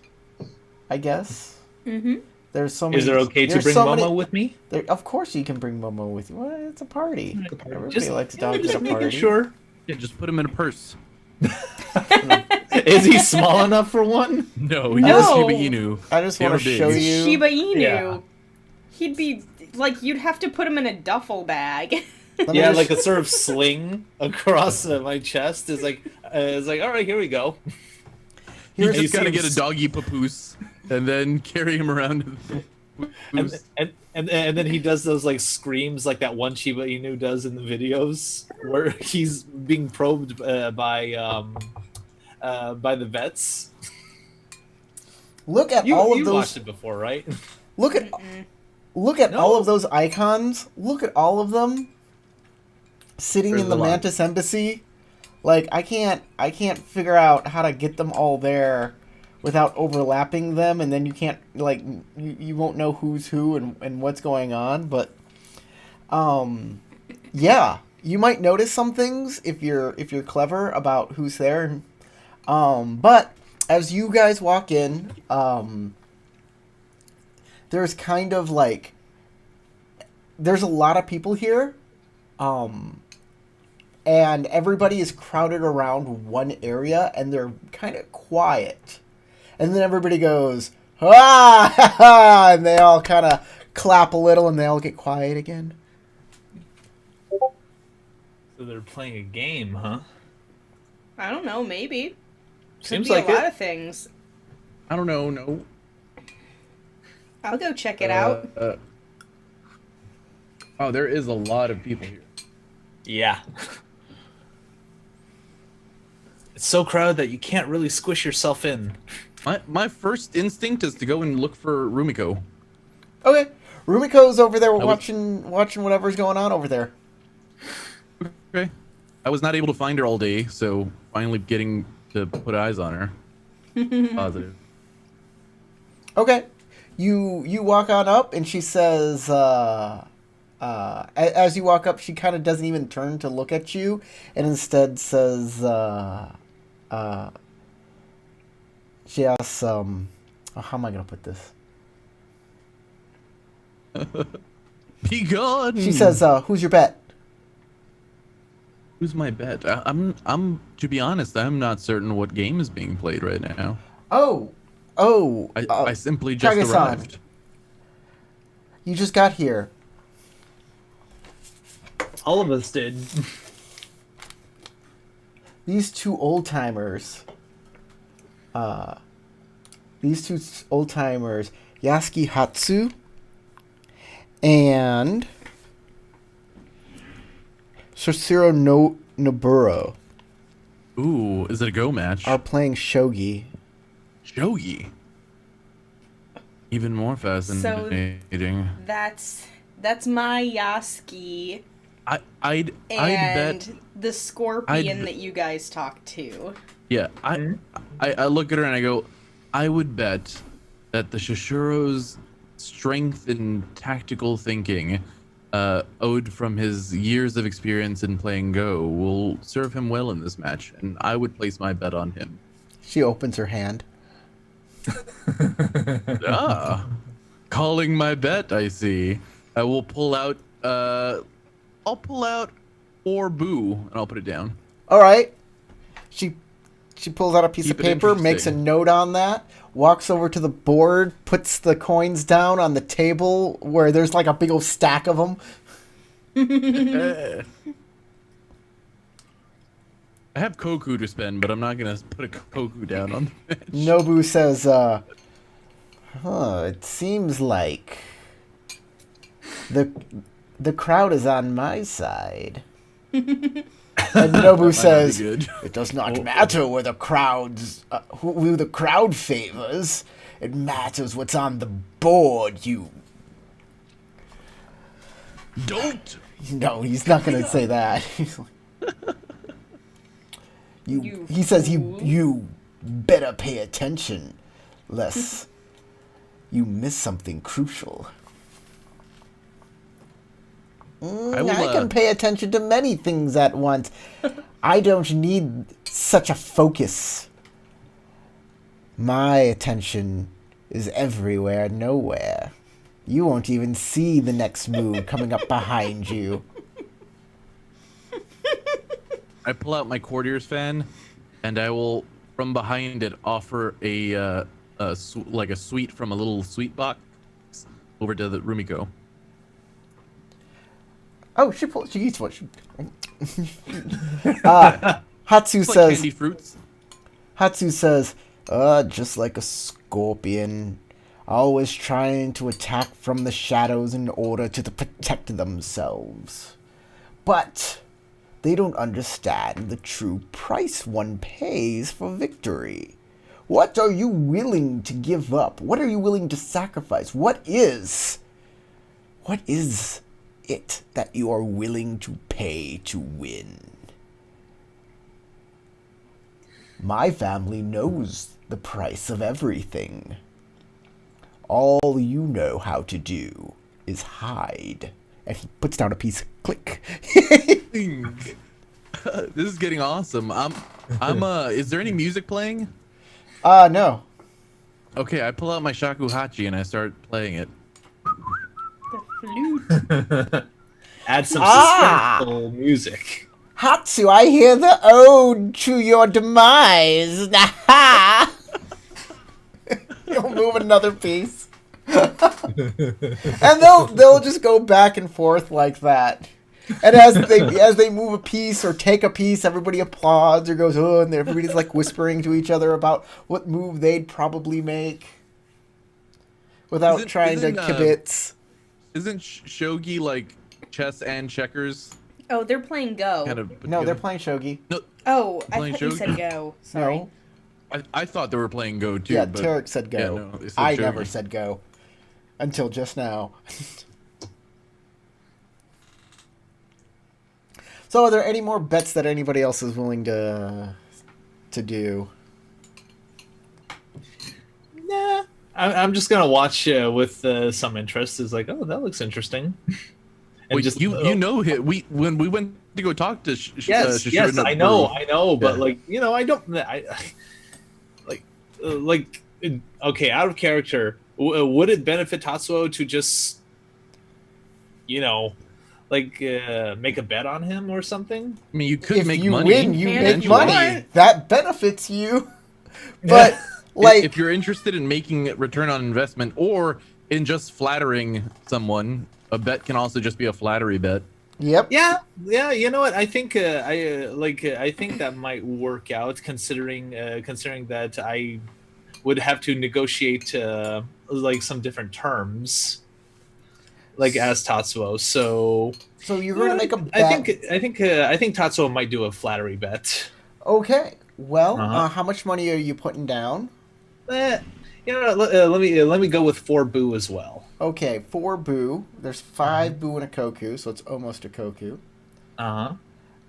I guess. Mm-hmm. There's so many. Is it okay to there's bring so Momo many- with me? There, of course, you can bring Momo with you. Well, it's a party. Everybody likes dogs just at a making party. sure. Yeah, just put him in a purse. Is he small enough for one? No, he's No. a Shiba Inu. I just They want are to big. show It's you. Shiba Inu. Yeah. He'd be like, you'd have to put him in a duffel bag. Let me Yeah, just- like a sort of sling across my chest is like, all right, here we go. You Here's He just gotta get a seems- doggy papoose and then carry him around. And then he does those like screams like that one Shiba Inu does in the videos where he's being probed by the vets. look at You, all of you those. watched it before, right? Look at No. all of those icons. Look at all of them sitting There's in the a lot. Mantis embassy. Like I can't figure out how to get them all there without overlapping them, and then you can't you won't know who's who and what's going on. But yeah, you might notice some things if you're clever about who's there. But as you guys walk in, there's kind of like there's a lot of people here, and everybody is crowded around one area, and they're kind of quiet, and then everybody goes ah ha, ha, and they all kind of clap a little, and they all get quiet again. So they're playing a game, huh? I don't know, maybe. Could Seems be like a lot it. of things. I don't know. No. I'll go check it out. Oh, there is a lot of people here. Yeah. It's so crowded that you can't really squish yourself in. My first instinct is to go and look for Rumiko. Okay, Rumiko's over there would- watching whatever's going on over there. Okay. I was not able to find her all day, so finally getting to put eyes on her. Positive. Okay. You walk on up, and she says, as you walk up, she kind of doesn't even turn to look at you, and instead says, she asks, how am I gonna put this? Be gone. She says, who's your bet? "Who's my bet?" I'm. To be honest, I'm not certain what game is being played right now. Oh, I simply just Kage-san, arrived. you just got here. All of us did. These two old timers, Yasuki Hatsu and Sosiro no Noburo, Ooh, is it a go match? are playing shogi. Shogi. Even more fascinating. That's my Yasuki I'd and bet. the scorpion I'd- that you guys talk to. Yeah, I look at her and I go, I would bet that the Shishuro's strength and tactical thinking, owed from his years of experience in playing Go, will serve him well in this match, and I would place my bet on him. She opens her hand. Calling my bet, I see. I will pull out, I'll pull out 4 boo, and I'll put it down. All right. She pulls out a piece Keep of it paper, makes a interesting. note on that, walks over to the board, puts the coins down on the table where there's like a big old stack of them. I have Koku to spend, but I'm not gonna put a Koku down on the bench. Nobu says, it seems like the crowd is on my side. And Nobu That might not be says, good. it does not matter where the crowd's, who the crowd favors. It matters what's on the board, you... Don't. No, he's not going to say that. He's like, You he says, fool. you better pay attention, lest you miss something crucial. I will, I can pay attention to many things at once. I don't need such a focus. My attention is everywhere, nowhere. You won't even see the next move coming up behind you. I pull out my courtier's fan, and I will, from behind it, offer like a sweet from a little sweet box over to the Rumiko. Oh, she eats what she... Hatsu It's like says... candy fruits. Hatsu says, just like a scorpion, always trying to attack from the shadows in order to protect themselves. But they don't understand the true price one pays for victory. What are you willing to give up? What are you willing to sacrifice? What is it that you are willing to pay to win? My family knows the price of everything. All you know how to do is hide. And he puts down a piece. Click. This is getting awesome. Is there any music playing? No. Okay, I pull out my shakuhachi and I start playing it. The flute. Add some Ah! suspenseful music. Hatsu, I hear the ode to your demise. He'll move another piece. And they'll just go back and forth like that. And as they move a piece or take a piece, everybody applauds or goes, oh, and everybody's like whispering to each other about what move they'd probably make without Isn't- trying to isn't, kibitz. Isn't shogi like chess and checkers? Oh, they're playing Go. Kind of put No, they're together? playing shogi. No, Oh, I Playing thought you said shogi? Go. Sorry. No. I thought they were playing Go too. Yeah, but Tarek said go. yeah, no, they said I shogi. never said go. Until just now. So are there any more bets that anybody else is willing to do? Nah, I'm just gonna watch with some interest. Is like, oh, that looks interesting. And Well, just you know when we went to go talk to yes, Shishirino I know, Brew, but Yeah. like I don't like okay, out of character. Would it benefit Tatsuo to just make a bet on him or something? I mean, you could If make you money. win, you can make if you money. want. That benefits you. But like, If you're interested in making a return on investment or in just flattering someone, a bet can also just be a flattery bet. yep. Yeah. You know what? I think I think that might work out, considering that I would have to negotiate like some different terms, like as Tatsuo. So So you're going to make a bet. I think Tatsuo might do a flattery bet. Okay. Well, Uh-huh. how much money are you putting down? Let me go with 4 boo as well. Okay, 4 boo. There's 5 boo and a koku, so it's almost a koku. Uh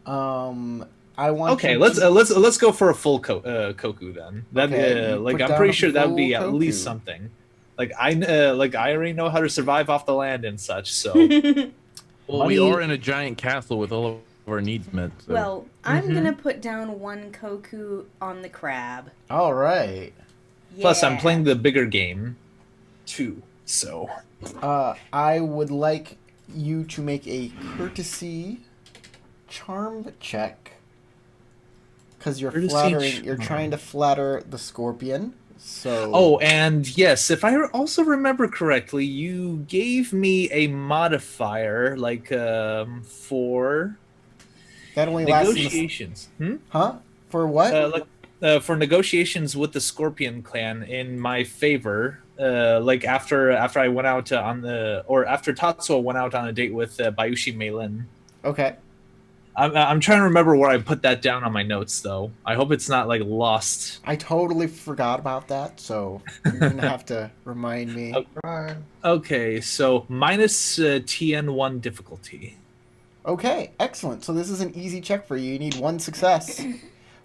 huh. I want. Okay, you let's to- let's go for a full koku then. That Okay, you like put I'm down pretty a sure that would be full at least koku. something. Like I already know how to survive off the land and such. So Well, we Money- are in a giant castle with all of our needs met. So. Well, I'm Mhm. gonna put down 1 koku on the crab. All right. plus I'm Yeah. playing the bigger game too. So I would like you to make a courtesy charm check. Because you're Courtesy flattering. You're charm. trying to flatter the scorpion. So. oh, and yes, if I also remember correctly, you gave me a modifier like for That only lasts. In the, negotiations. huh? For what? For negotiations with the Scorpion clan in my favor. Like after I went out after Tatsuo went out on a date with Bayushi Meilin. Okay. I'm trying to remember where I put that down on my notes though. I hope it's not like lost. I totally forgot about that, so you're gonna have to remind me. Oh. Right. Okay, so minus TN1 difficulty. Okay, excellent. So this is an easy check for you. You need 1 success.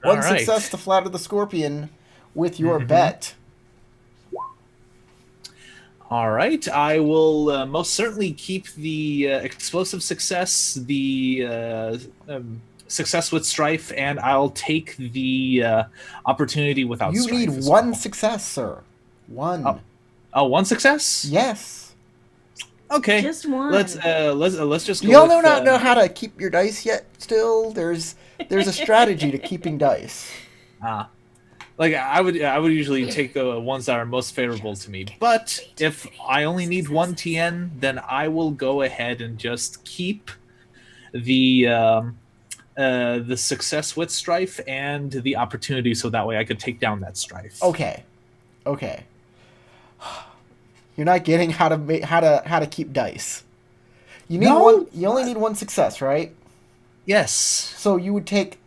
All One right. success to flatter the scorpion with your Mhm. bet. All right, I will most certainly keep the explosive success, the success with strife, and I'll take the opportunity without You strife. need as 1 well. success, sir. 1. Oh, 1 success? Yes. Okay. Just 1. Let's just go. Y'all with, not know how to keep your dice yet? Still, there's a strategy to keeping dice. Like I would usually take the ones that are most favorable to me. But if I only need 1 TN, then I will go ahead and just keep the success with strife and the opportunity, so that way I could take down that strife. Okay. You're not getting how to keep dice. You need No. 1. You only need 1 success, right? Yes. So you would take,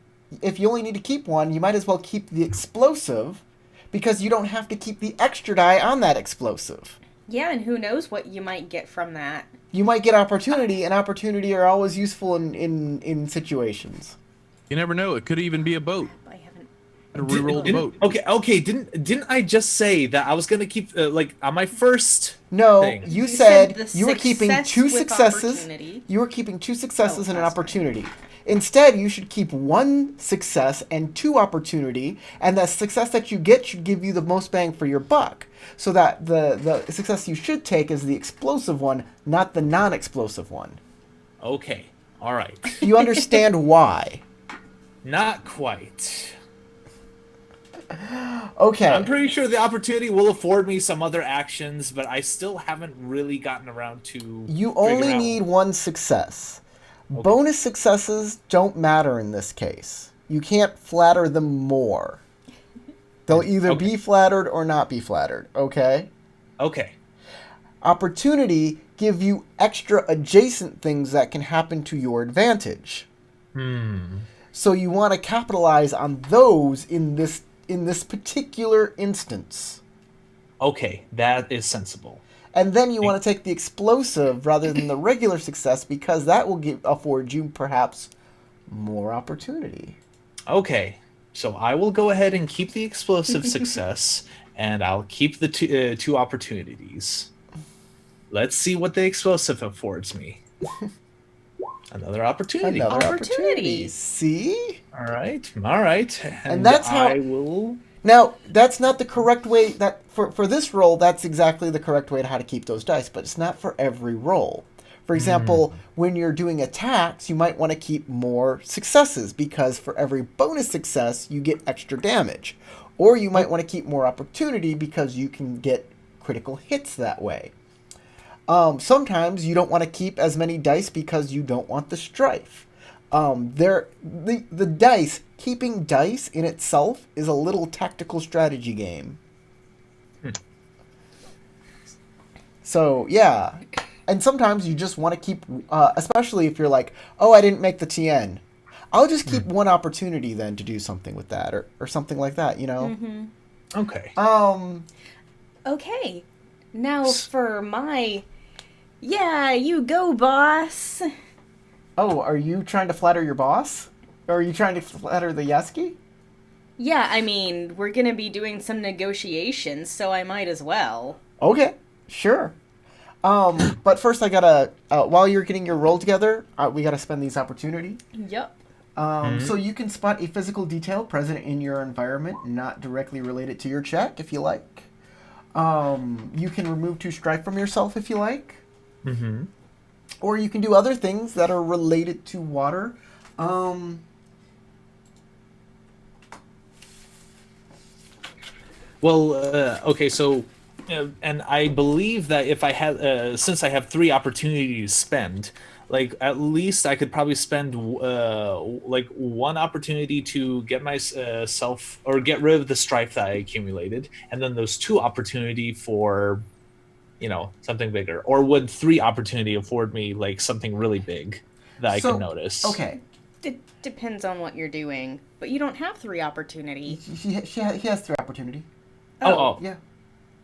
if you only need to keep 1, you might as well keep the explosive, because you don't have to keep the extra die on that explosive. Yeah, and who knows what you might get from that. You might get opportunity, and opportunity are always useful in situations. You never know. It could even be a boat. I haven't. A reroll the boat. Okay. Didn't I just say that I was gonna keep like on my first? No, Thing. you You said said the you were keeping success 2 with successes. opportunity. You were keeping 2 successes Oh, and an that's right. opportunity. Instead, you should keep 1 success and 2 opportunity, and the success that you get should give you the most bang for your buck. So that the success you should take is the explosive one, not the non-explosive one. Okay. All right. Do you understand why? Not quite. Okay. I'm pretty sure the opportunity will afford me some other actions, but I still haven't really gotten around to. You figuring only out- need 1 success. Bonus successes don't matter in this case. You can't flatter them more. They'll either Okay. be flattered or not be flattered, okay? Okay. Opportunity give you extra adjacent things that can happen to your advantage. So you want to capitalize on those in this particular instance. Okay, that is sensible. And then you want to take the explosive rather than the regular success, because that will afford you perhaps more opportunity. Okay, so I will go ahead and keep the explosive success, and I'll keep the two opportunities. Let's see what the explosive affords me. Another opportunity. Another Opportunity. opportunity. See? All right. And that's how- I will. Now, that's not the correct way that for this roll, that's exactly the correct way to how to keep those dice, but it's not for every roll. For example, when you're doing attacks, you might want to keep more successes because for every bonus success, you get extra damage. Or you might want to keep more opportunity because you can get critical hits that way. Sometimes you don't want to keep as many dice because you don't want the strife. The dice, keeping dice in itself is a little tactical strategy game. So, yeah. And sometimes you just want to keep, especially if you're like, oh, I didn't make the TN. I'll just keep one opportunity then to do something with that or something like that, you know? Mm-hmm. Okay. Okay. Now for my... Yeah, you go, boss. Oh, are you trying to flatter your boss? Or are you trying to flatter the Yeski? Yeah, I mean, we're gonna be doing some negotiations, so I might as well. Okay, sure. But first I gotta, while you're getting your roll together, we gotta spend these opportunity. Yup. So you can spot a physical detail present in your environment, not directly related to your check, if you like. You can remove 2 strife from yourself, if you like. Mm-hmm. Or you can do other things that are related to water. Well, okay, so, and I believe that if I had, since I have 3 opportunities to spend, like at least I could probably spend like 1 opportunity to get myself or get rid of the strife that I accumulated, and then those 2 opportunity for, something bigger. Or would 3 opportunity afford me like something really big that I can notice? Okay. It depends on what you're doing, but you don't have 3 opportunity. He has 3 opportunity. Oh, Yeah.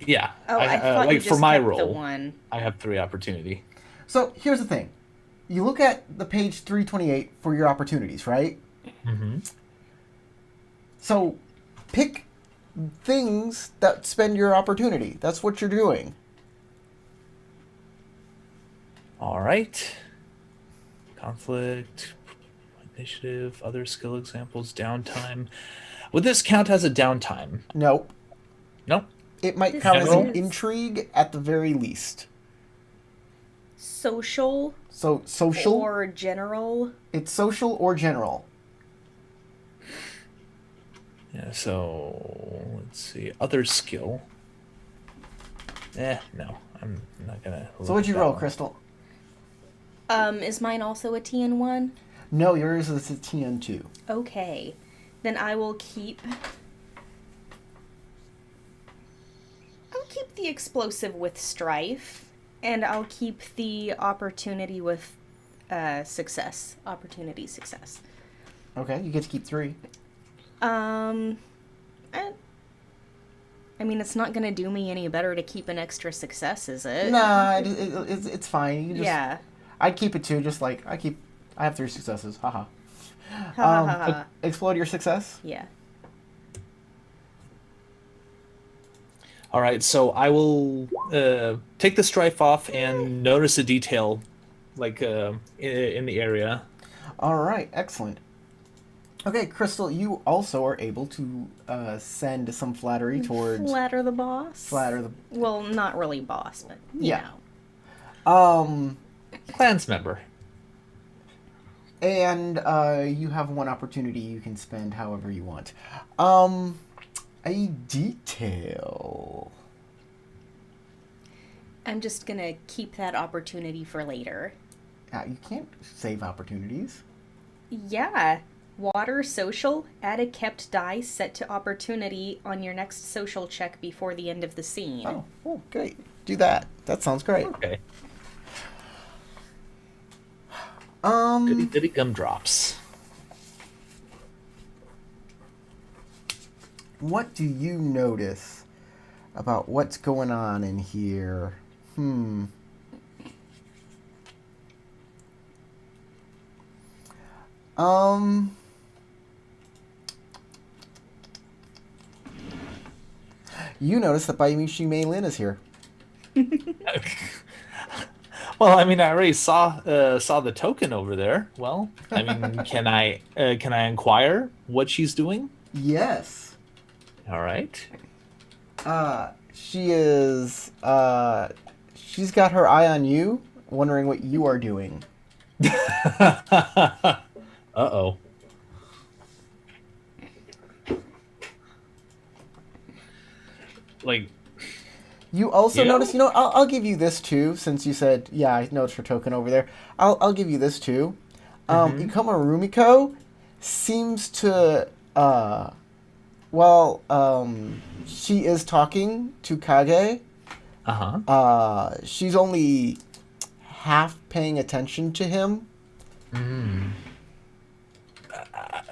yeah. Oh, I thought like you just for my kept the role, one. I have 3 opportunity. So here's the thing. You look at the page 328 for your opportunities, right? Mm-hmm. So pick things that spend your opportunity. That's what you're doing. All right. Conflict, initiative, other skill examples, downtime. Would this count as a downtime? Nope. Nope. It might This count as an is- intrigue at the very least. Social So social. or general? It's social or general. Yeah, so let's see. Other skill. No. I'm not gonna. So what'd you roll, Crystal? Is mine also a TN1? No, yours is a TN2. Okay. Then I'll keep the explosive with strife, and I'll keep the opportunity with success. Opportunity success. Okay, you get to keep 3. I mean, it's not gonna do me any better to keep an extra success, is it? Nah, it's fine. You can just, Yeah. I'd keep it 2, just like I have 3 successes. Haha. Ha ha ha ha. Explode your success. Yeah. All right, so I will take the strife off and notice a detail, like in the area. All right, excellent. Okay, Crystal, you also are able to send some flattery towards Flatter the boss. flatter the. Well, not really boss, but you Yeah. know. Clans member. And you have 1 opportunity you can spend however you want. A detail. I'm just gonna keep that opportunity for later. You can't save opportunities. Yeah. Water social, add a kept die set to opportunity on your next social check before the end of the scene. Oh, great. Do that. That sounds great. Okay. Goody goody gumdrops. What do you notice about what's going on in here? You notice that Bayushi Mei Lin is here. Well, I mean, I already saw the token over there. Well, I mean, can I inquire what she's doing? Yes. All right. She is. She's got her eye on you, wondering what you are doing. Uh-oh. Like, You also You know? notice. I'll give you this too, since you said, yeah, I noticed her token over there. I'll give you this too. Ikoma Rumiko seems to. She is talking to Kage. uh-huh. She's only half paying attention to him.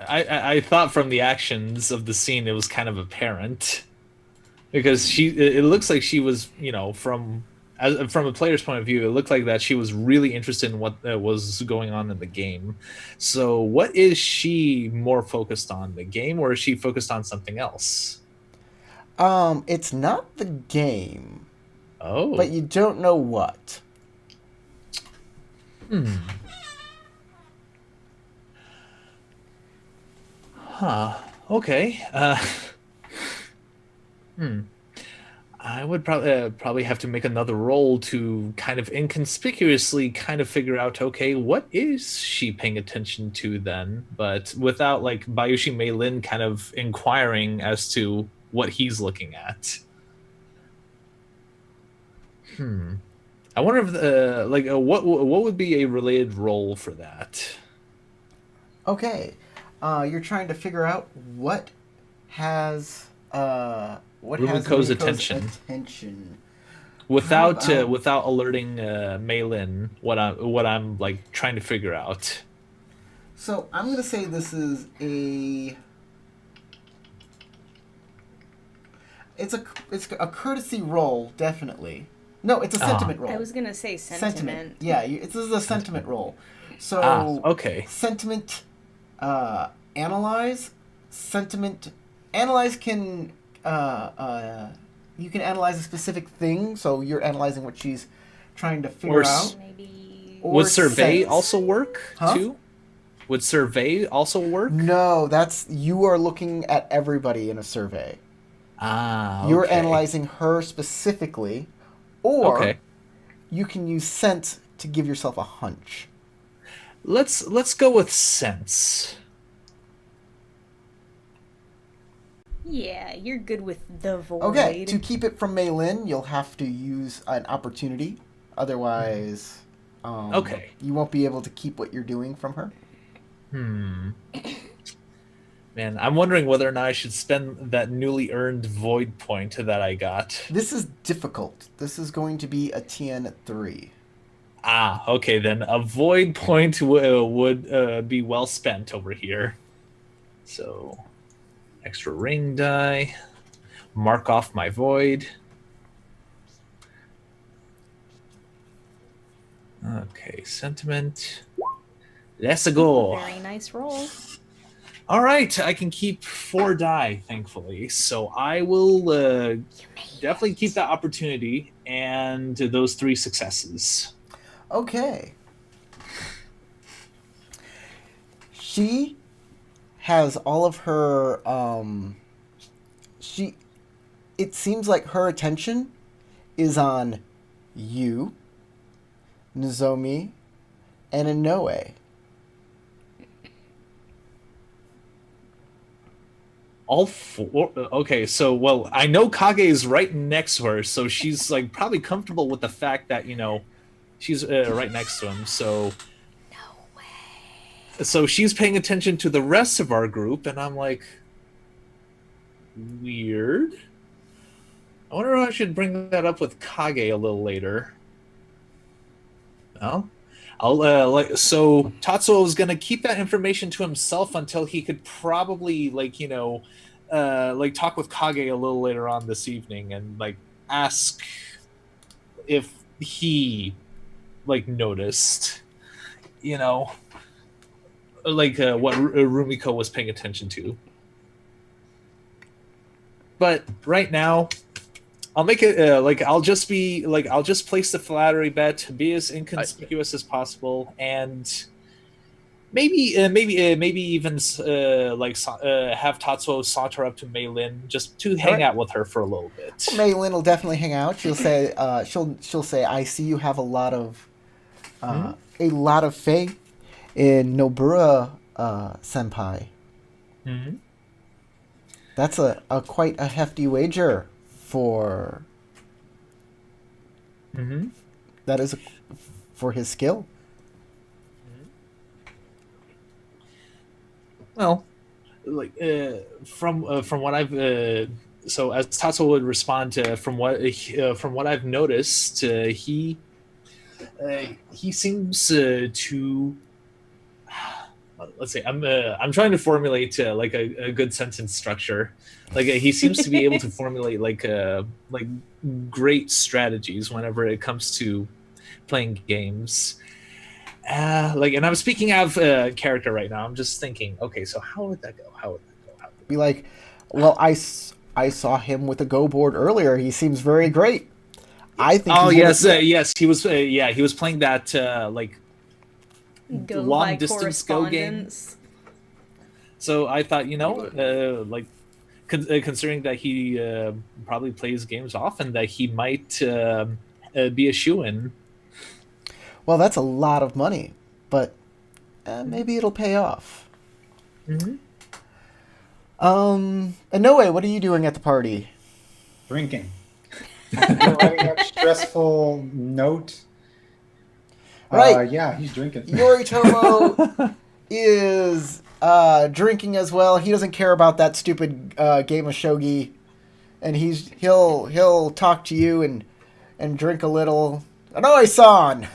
I thought from the actions of the scene it was kind of apparent because it looks like she was, from a player's point of view, it looked like that she was really interested in what was going on in the game. So what is she more focused on, the game, or is she focused on something else? It's not the game, Oh. but you don't know what. Huh. Okay. I would probably have to make another roll to kind of inconspicuously kind of figure out, okay, what is she paying attention to then? But without like Bayushi Mei Lin kind of inquiring as to what he's looking at. I wonder if what would be a related role for that? Okay. You're trying to figure out what has Rumiko's attention. attention. Without How about- without alerting Mei Lin, what I'm like trying to figure out. So I'm gonna say this is a. It's a courtesy roll, definitely. No, it's a sentiment roll. I was gonna say sentiment. Yeah, this is a sentiment roll. So Okay. sentiment, analyze. Sentiment analyze can you can analyze a specific thing. So you're analyzing what she's trying to figure out. Maybe. Or Would survey sense. also work Huh? too? Would survey also work? No, you are looking at everybody in a survey. Ah, You're okay. analyzing her specifically, or Okay. you can use sense to give yourself a hunch. Let's go with sense. Yeah, you're good with the void. Okay, to keep it from Mei Lin, you'll have to use an opportunity. Otherwise, Okay. you won't be able to keep what you're doing from her. Man, I'm wondering whether or not I should spend that newly earned void point that I got. This is difficult. This is going to be a TN3. Ah, okay, then a void point would be well spent over here. So, extra ring die, mark off my void. Okay, sentiment. Let's go. Very nice roll. All right, I can keep 4 die, thankfully. So I will definitely keep that opportunity and those 3 successes. Okay. She has all of her it seems like her attention is on you, Nozomi, and Inoue. All 4. Okay, so well, I know Kage is right next to her, so she's like probably comfortable with the fact that she's right next to him. So No way. so she's paying attention to the rest of our group, and I'm like, weird. I wonder if I should bring that up with Kage a little later. No, I'll so Tatsuo was gonna keep that information to himself until he could probably talk with Kage a little later on this evening and ask if he noticed, what Rumiko was paying attention to. But right now, I'll make it I'll just place the flattery bet, be as inconspicuous as possible, and maybe even have Tatsuo saunter up to Mei Lin just to hang right. out with her for a little bit. Mei Lin will definitely hang out. She'll say, she'll say, I see you have a lot of faith in Nobura senpai. Mm-hmm. That's a quite a hefty wager for. Mm-hmm. That is for his skill. Well, from what I've so as Tatsuo would respond to from what I've noticed, he seems to let's say I'm trying to formulate like a good sentence structure. Like he seems to be able to formulate like great strategies whenever it comes to playing games. And I'm speaking out of character right now. I'm just thinking, okay, so how would that go? How would that go? How would that Be like, well, I saw him with a Go board earlier. He seems very great. I think. Oh he's yes, gonna- yes, he was. He was playing that like Go long by distance Go game. correspondence. So I thought, considering that he probably plays games often, that he might be a shoo-in. Well, that's a lot of money, but maybe it'll pay off. Mm-hmm. And no way. What are you doing at the party? Drinking. After writing that stressful note. Right. Yeah, he's drinking. Yoritomo is drinking as well. He doesn't care about that stupid game of shogi, and he'll talk to you and drink a little. Anoe-san!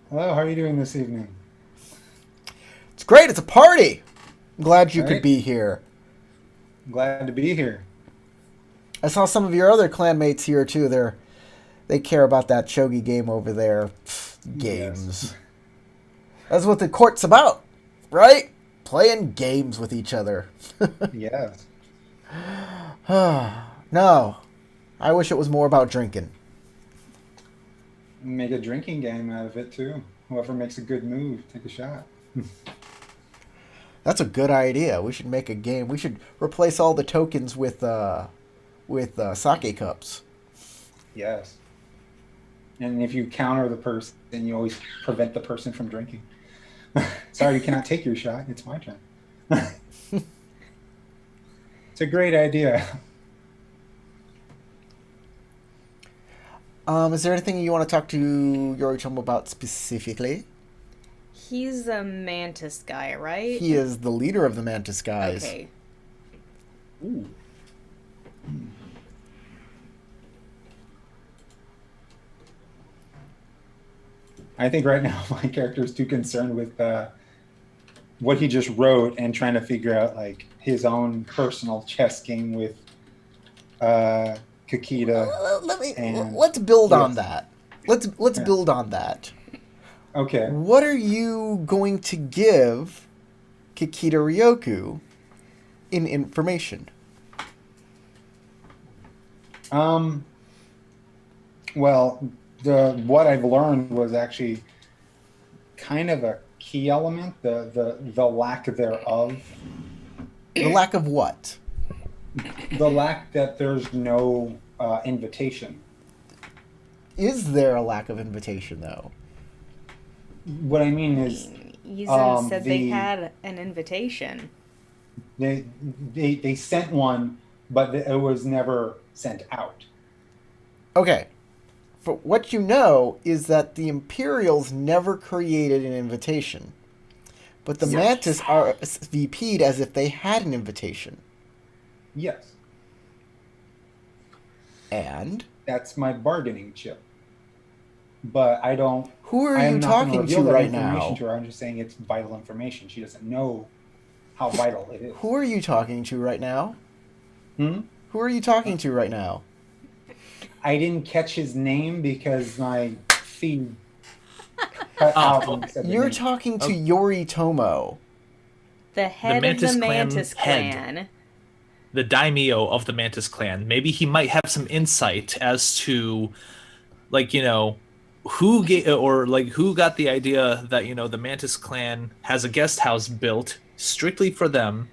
Hello, how are you doing this evening? It's great. It's a party. I'm glad you could Right. be here. I'm glad to be here. I saw some of your other clanmates here too. They care about that shogi game over there. Pfft, games. Yes. That's what the court's about, right? Playing games with each other. Yes. No. I wish it was more about drinking. Make a drinking game out of it too. Whoever makes a good move, take a shot. That's a good idea. We should make a game. We should replace all the tokens with sake cups. Yes. And if you counter the person, then you always prevent the person from drinking. Sorry, you cannot take your shot. It's my turn. It's a great idea. Is there anything you want to talk to Yoritomo about specifically? He's a Mantis guy, right? He is the leader of the Mantis guys. Okay. Ooh. I think right now my character is too concerned with what he just wrote and trying to figure out like his own personal chess game with Kakita. Let's build on Yes. that. Let's Yeah. build on that. Okay. What are you going to give Kakita Ryoku in information? Well, what I've learned was actually kind of a key element, the lack thereof. The lack of what? The lack that there's no invitation. Is there a lack of invitation, though? What I mean is Yuzun said they the- had an invitation. they sent one, but it was never sent out. Okay. For what you know is that the Imperials never created an invitation. But the Yes. Mantis are VP'd as if they had an invitation. Yes, And? that's my bargaining chip. But I don't. Who are I am you not gonna talking reveal to that right information now? to her. I'm just saying it's vital information. She doesn't know how vital it is. Who are you talking to right now? Hmm? Who are you talking to right now? I didn't catch his name because my feed cut out when he said the You're name. talking to Yoritomo. The head Mantis of the clan Mantis head. clan. the daimyo of the Mantis clan. Maybe he might have some insight as to, like, who who got the idea that the Mantis clan has a guest house built strictly for them,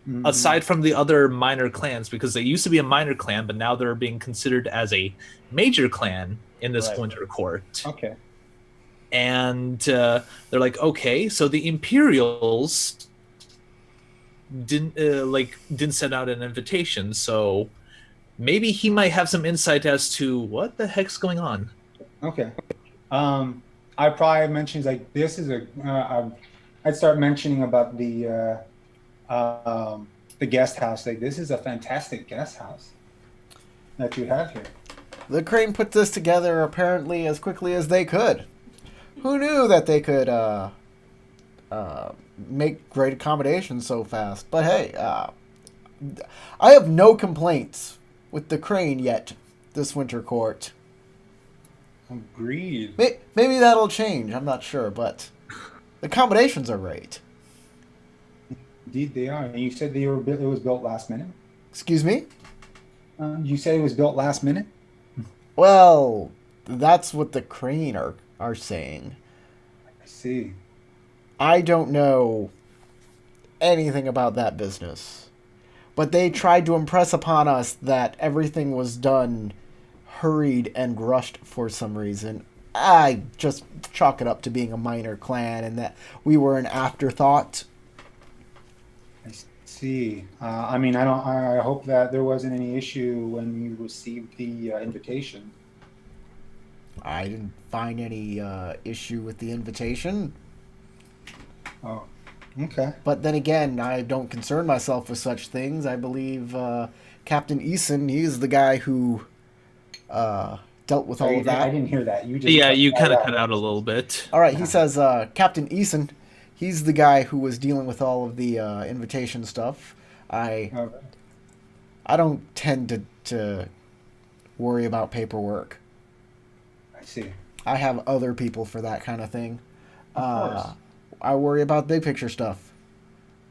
Mhm. aside from the other minor clans, because they used to be a minor clan, but now they're being considered as a major clan in this Right. winter court. Okay. And they're like, okay, so the Imperials didn't send out an invitation, so maybe he might have some insight as to what the heck's going on. Okay. I probably mentions like this is I'd start mentioning about the guest house. Like this is a fantastic guest house that you have here. The Crane put this together apparently as quickly as they could. Who knew that they could make great accommodations so fast? But hey, I have no complaints with the Crane yet this winter court. Agreed. Maybe that'll change. I'm not sure, but the accommodations are great. Indeed, they are. And you said it was built last minute. Excuse me? You said it was built last minute. Well, that's what the Crane are saying. I see. I don't know anything about that business. But they tried to impress upon us that everything was done hurried and rushed for some reason. I just chalk it up to being a minor clan and that we were an afterthought. I see. I mean, I don't. I hope that there wasn't any issue when you received the invitation. I didn't find any issue with the invitation. Oh, okay. But then again, I don't concern myself with such things. I believe Captain Eason, he's the guy who dealt with all of that. I didn't hear that. You just Yeah, you kind of cut out a little bit. All right, he says Captain Eason, he's the guy who was dealing with all of the invitation stuff. I don't tend to worry about paperwork. I see. I have other people for that kind of thing. Of course. I worry about big picture stuff.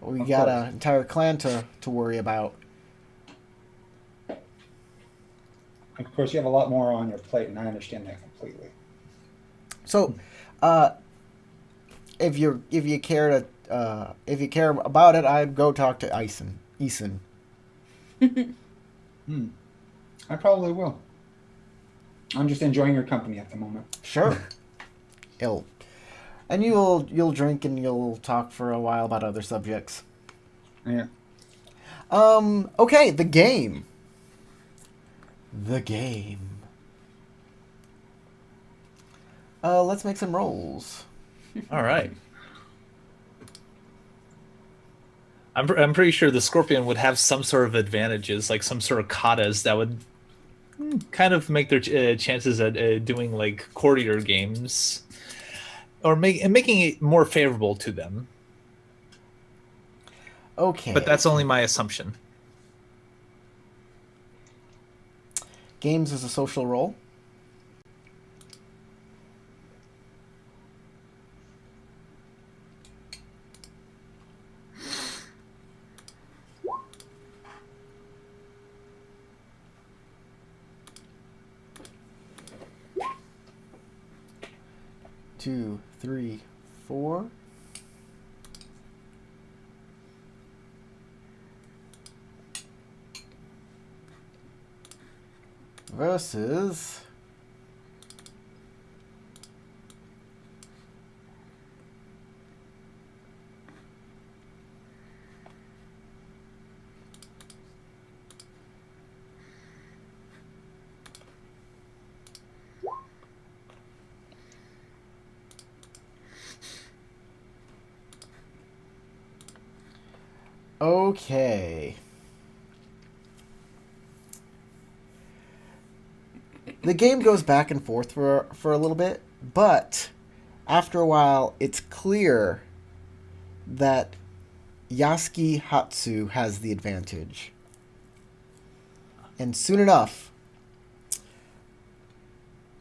We Of got course. an entire clan to worry about. Of course, you have a lot more on your plate, and I understand that completely. So, if you care about it, I'd go talk to Eason. I probably will. I'm just enjoying your company at the moment. Sure. And you'll drink and you'll talk for a while about other subjects. Yeah. Okay, the game. The game. Let's make some rolls. All right. I'm pretty sure the Scorpion would have some sort of advantages, like some sort of katas that would kind of make their chances at doing like courtier games, or making it more favorable to them. Okay. But that's only my assumption. Games is a social role. Two, three, four. Versus okay. The game goes back and forth for a little bit, but after a while, it's clear that Yasuki Hatsu has the advantage. And soon enough,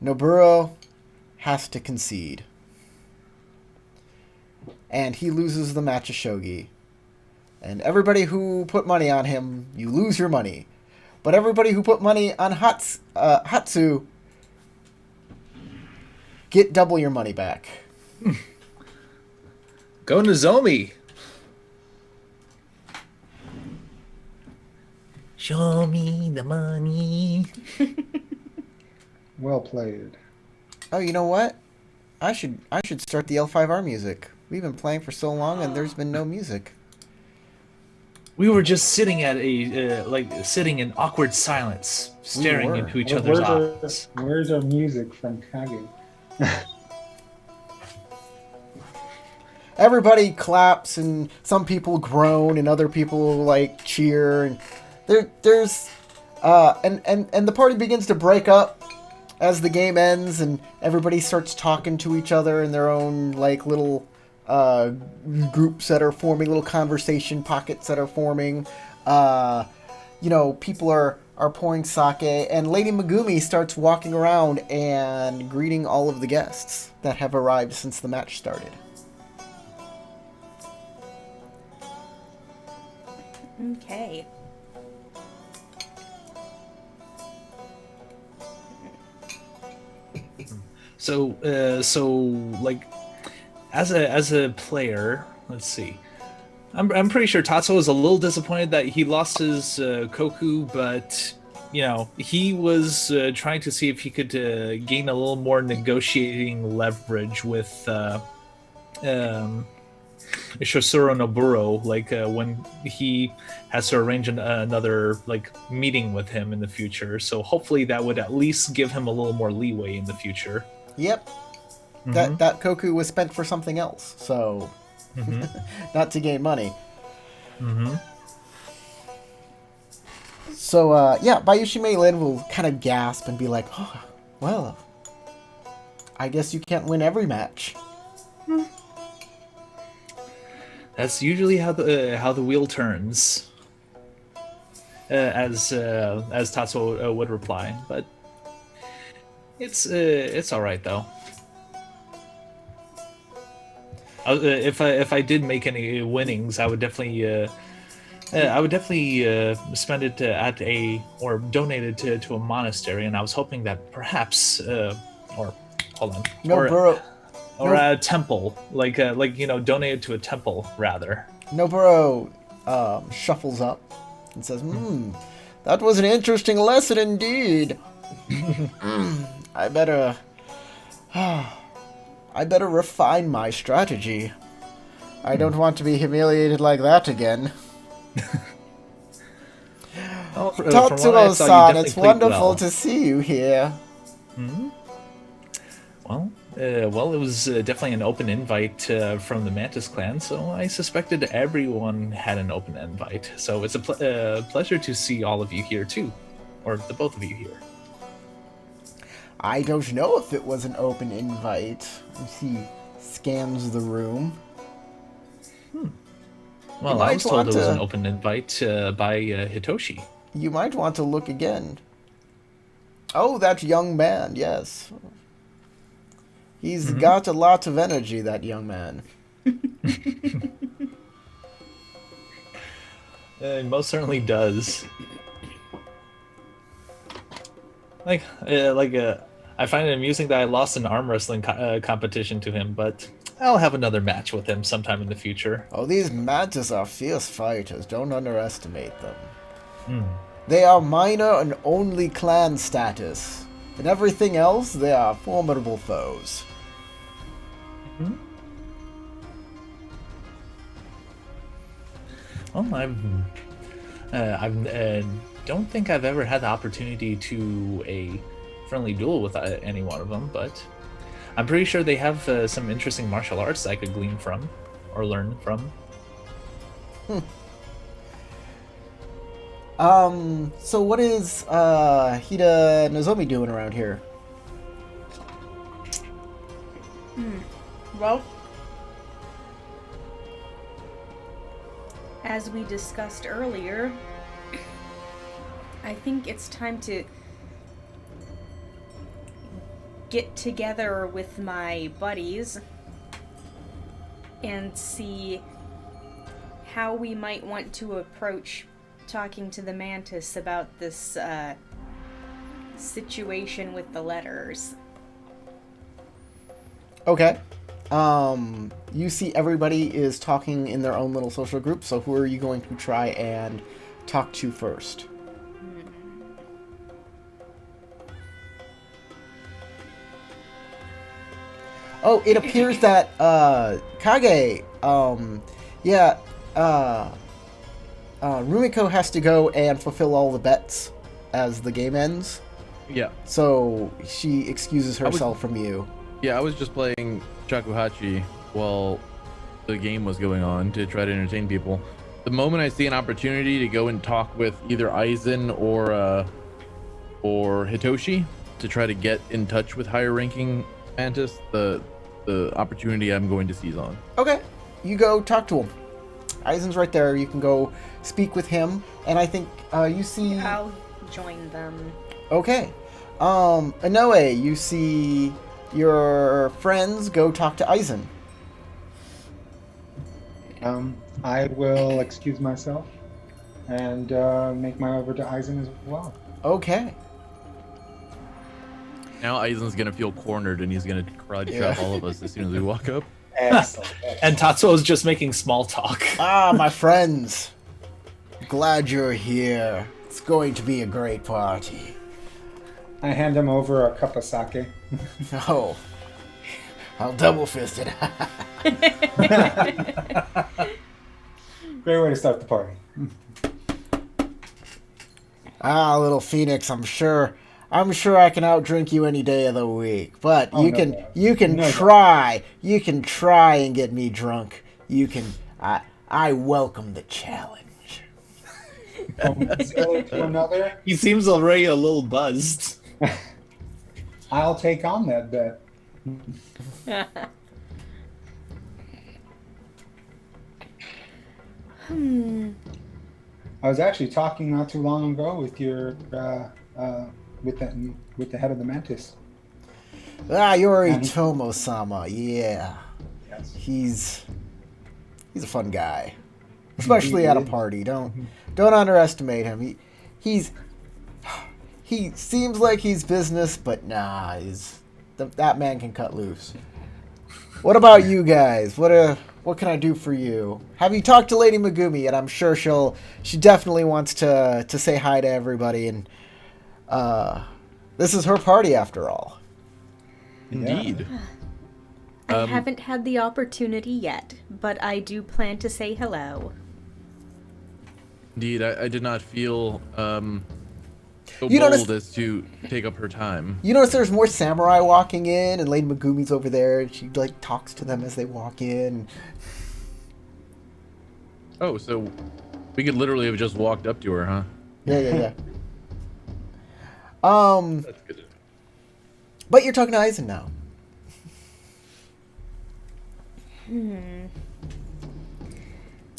Noburo has to concede. And he loses the match of shogi. And everybody who put money on him, you lose your money. But everybody who put money on Hatsu, get double your money back. Go Nozomi. Show me the money. Well played. Oh, you know what? I should start the L5R music. We've been playing for so long and there's been no music. We were just sitting at sitting in awkward silence, staring were. into each other's eyes. Where's our music from Kage? Everybody claps and some people groan and other people like cheer and there's and the party begins to break up as the game ends and everybody starts talking to each other in their own like little groups that are forming, little conversation pockets that are forming. People are pouring sake, and Lady Megumi starts walking around and greeting all of the guests that have arrived since the match started. Okay. So like, as a player, let's see. I'm pretty sure Tatsuo is a little disappointed that he lost his Koku, but he was trying to see if he could gain a little more negotiating leverage with Shosuro Noburo, like when he has to arrange another like meeting with him in the future. So hopefully that would at least give him a little more leeway in the future. Yep. Mhm. That Koku was spent for something else, so not to gain money. Mm-hmm. So Bayushi Meilin will kind of gasp and be like, "Oh, well, I guess you can't win every match." That's usually how the wheel turns. As Tatsuo would reply, but it's all right though. If I did make any winnings, I would definitely spend it or donate it to a monastery, and I was hoping that perhaps or hold on Noburo a temple, donate it to a temple rather. Noburo shuffles up and says, that was an interesting lesson indeed. I better refine my strategy. I don't want to be humiliated like that again. Tatsuo-san, it's wonderful to see you here. Mm-hmm. Well, it was definitely an open invite from the Mantis clan, so I suspected everyone had an open invite. So it's a pleasure to see all of you here too, or the both of you here. I don't know if it was an open invite. He scans the room. Well, I was told it was an open invite by Hitoshi. You might want to look again. Oh, that young man, yes. He's got a lot of energy, that young man. He most certainly does. I find it amusing that I lost an arm wrestling competition to him, but I'll have another match with him sometime in the future. Oh, these Mantis are fierce fighters. Don't underestimate them. They are minor and only clan status. In everything else, they are formidable foes. Well, I don't think I've ever had the opportunity to a friendly duel with any one of them, but I'm pretty sure they have some interesting martial arts I could glean from or learn from. So what is Hida Nozomi doing around here? Well, as we discussed earlier, I think it's time to get together with my buddies and see how we might want to approach talking to the Mantis about this situation with the letters. Okay. You see everybody is talking in their own little social group, so who are you going to try and talk to first? Oh, it appears that, Kage, Rumiko has to go and fulfill all the bets as the game ends, Yeah. so she excuses herself from you. Yeah, I was just playing Shakuhachi while the game was going on to try to entertain people. The moment I see an opportunity to go and talk with either Aizen or Hitoshi to try to get in touch with higher ranking Mantis, the opportunity I'm going to seize on. Okay, you go talk to him. Aizen's right there. You can go speak with him, and I think you see. I'll join them. Okay, Inoue, you see your friends go talk to Aizen. I will excuse myself and make my way over to Aizen as well. Okay. Now Aizen's gonna feel cornered and he's gonna crowd shove all of us as soon as we walk up. Excellent. And Tatsuo's just making small talk. Ah, my friends. Glad you're here. It's going to be a great party. I hand him over a cup of sake. Oh, I'll double fist it. Great way to start the party. Ah, little Phoenix, I'm sure I can outdrink you any day of the week. But Oh, you no can doubt. you can No doubt. try and get me drunk. I welcome the challenge. From zero to another, He seems already a little buzzed. I'll take on that bet. I was actually talking not too long ago with your with the head of the Mantis. Ah, And- Yoritomo-sama, yeah. Yes. He's a fun guy. Especially at a is. party. Don't underestimate him. He seems like he's business, but nah, that man can cut loose. What about you guys? What can I do for you? Have you talked to Lady Megumi? And I'm sure she definitely wants to say hi to everybody, and this is her party after all. Indeed. I haven't had the opportunity yet, but I do plan to say hello. Indeed, I did not feel so You bold noticed- as to take up her time. You notice there's more samurai walking in, and Lady Megumi's over there, and she like talks to them as they walk in. Oh, so we could literally have just walked up to her, huh? Yeah. That's good. But you're talking to Aizen now.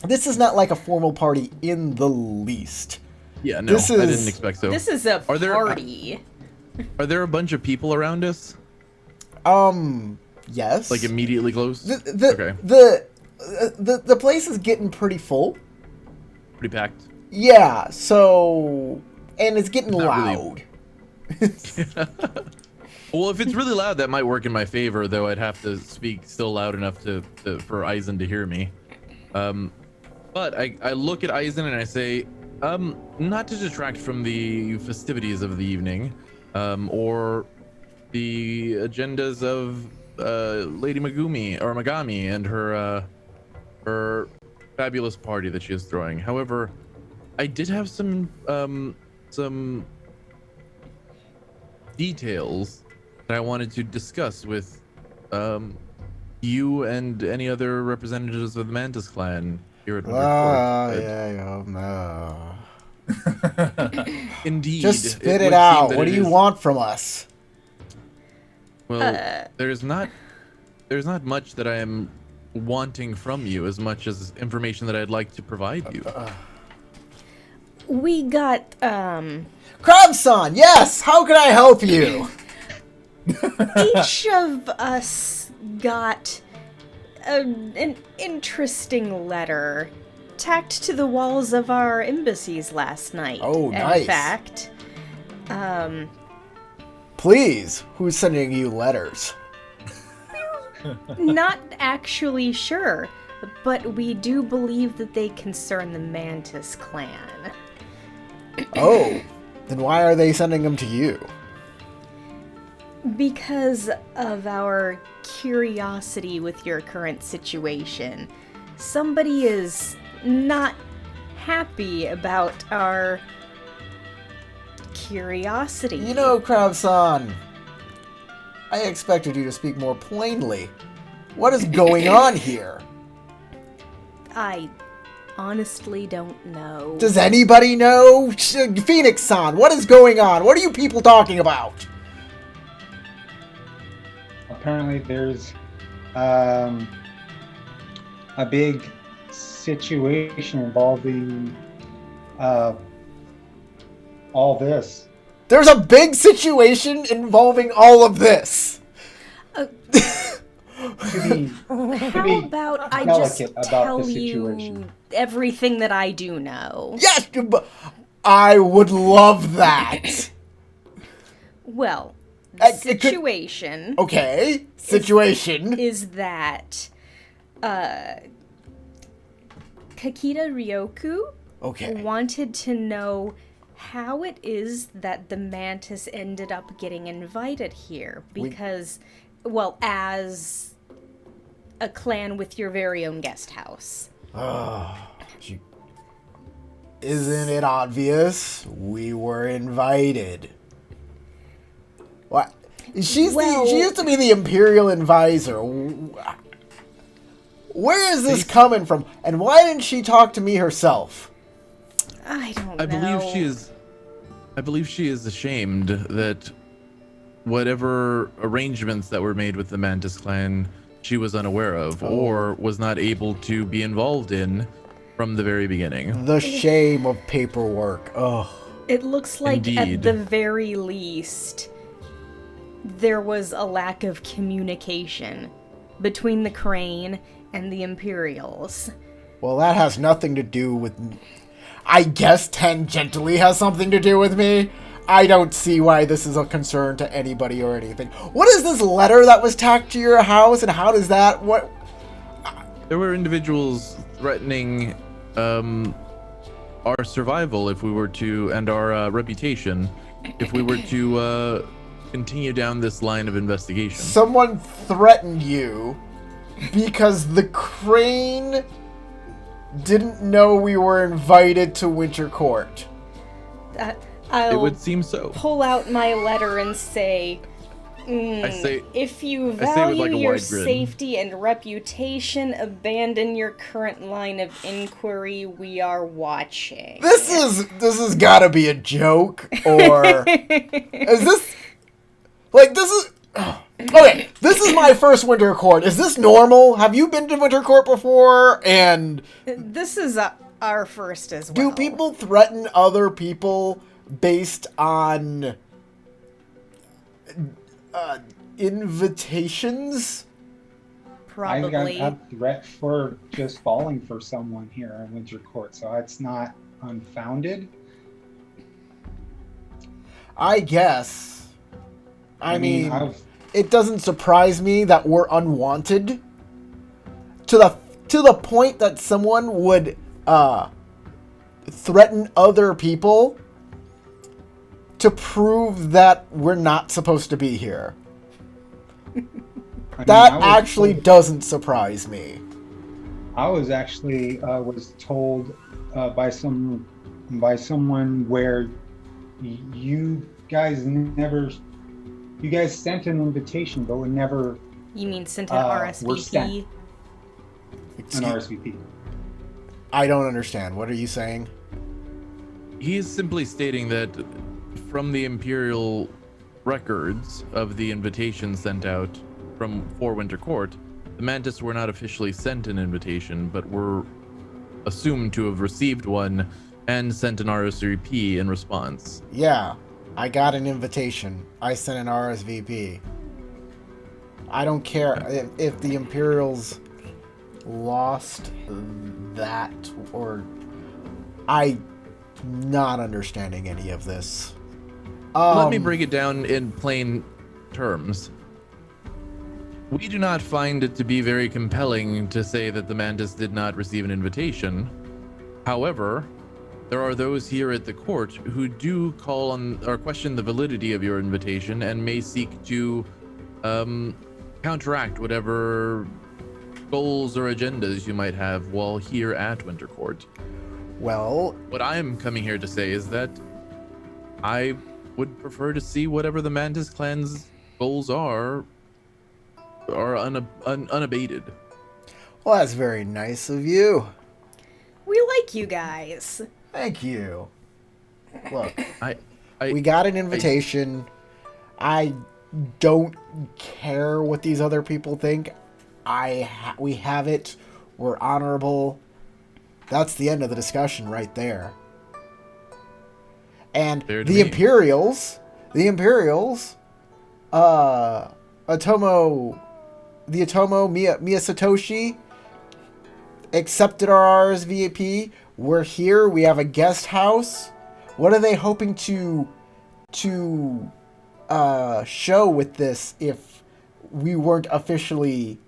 This is not like a formal party in the least. Yeah, no, This I is- didn't expect so. This is a Are there- party. Are there a bunch of people around us? Yes. Like immediately close? the Okay. the place is getting pretty full. Pretty packed. Yeah, so and it's getting Not loud. really. Well, if it's really loud, that might work in my favor, though I'd have to speak still loud enough for Aizen to hear me. But I look at Aizen and I say, not to detract from the festivities of the evening, or the agendas of Lady Megumi or Megami and her fabulous party that she is throwing. However, I did have some details that I wanted to discuss with you and any other representatives of the Mantis clan here at Winter Court. yeah. Indeed. Just spit would it seem out. that What do it you is- want from us? Well, there's not much that I am wanting from you as much as information that I'd like to provide you. We got, Crabson, yes! How can I help you? each of us got an interesting letter tacked to the walls of our embassies last night. Oh, nice. In fact, Please, who's sending you letters? not actually sure, but we do believe that they concern the Mantis clan. Oh, then why are they sending them to you? Because of our curiosity with your current situation. Somebody is not happy about our curiosity. You know, Crab-san, I expected you to speak more plainly. What is going on here? I honestly don't know. Does anybody know? Phoenix-san, what is going on? What are you people talking about? Apparently, there's a big situation involving all this. There's a big situation involving all of this. How about I just tell you everything that I do know? Yes, but I would love that. Well, the It could- situation Okay, situation. is that Kakita Ryoku Okay. wanted to know how it is that the Mantis ended up getting invited here. Because, well, as a clan with your very own guest house. Isn't it obvious? We were invited. What? She used to be the Imperial Advisor. Where is this coming from? And why didn't she talk to me herself? I don't know. I believe she is ashamed that whatever arrangements that were made with the Mantis clan she was unaware of or was not able to be involved in from the very beginning. The shame of paperwork. Ugh. It looks like Indeed. at the very least there was a lack of communication between the Crane and the Imperials. Well, that has nothing to do with... I guess tangentially has something to do with me. I don't see why this is a concern to anybody or anything. What is this letter that was tacked to your house, and how does that... What? There were individuals threatening our survival if we were to, and our reputation, if we were to continue down this line of investigation. Someone threatened you because the Crane didn't know we were invited to Winter Court. I'll It would seem so. pull out my letter and say, if you I say with, value like, a your wide grin. safety and reputation, abandon your current line of inquiry. We are watching. This has gotta be a joke, or is this... Like, this is... Okay, this is my first Winter Court. Is this normal? Have you been to Winter Court before? And This is our first as well. do people threaten other people based on invitations? I got Probably. a threat for just falling for someone here in Winter Court, so it's not unfounded. I guess. I mean, I've it doesn't surprise me that we're unwanted to the point that someone would threaten other people to prove that we're not supposed to be here. That actually doesn't surprise me. I was actually was told by someone where you guys sent an invitation, but were never You mean sent an were sent. RSVP? an RSVP. I don't understand. What are you saying? He is simply stating that from the Imperial records of the invitation sent out for Winter Court, the Mantis were not officially sent an invitation, but were assumed to have received one and sent an RSVP in response. Yeah, I got an invitation. I sent an RSVP. I don't care if the Imperials lost that, or I'm not understanding any of this. Let me break it down in plain terms. We do not find it to be very compelling to say that the Mantis did not receive an invitation. However, there are those here at the court who do call on or question the validity of your invitation and may seek to counteract whatever goals or agendas you might have while here at Wintercourt. Well, What I'm coming here to say is that I would prefer to see whatever the Mantis clan's goals are unabated. well, that's very nice of you. We like you guys. Thank you. Look, I we got an invitation. I don't care what these other people think. We have it. We're honorable. That's the end of the discussion right there. And Fair to the me. Imperials, Atomo, Mia Satoshi accepted our RSVP. We're here. We have a guest house. What are they hoping to show with this if we weren't officially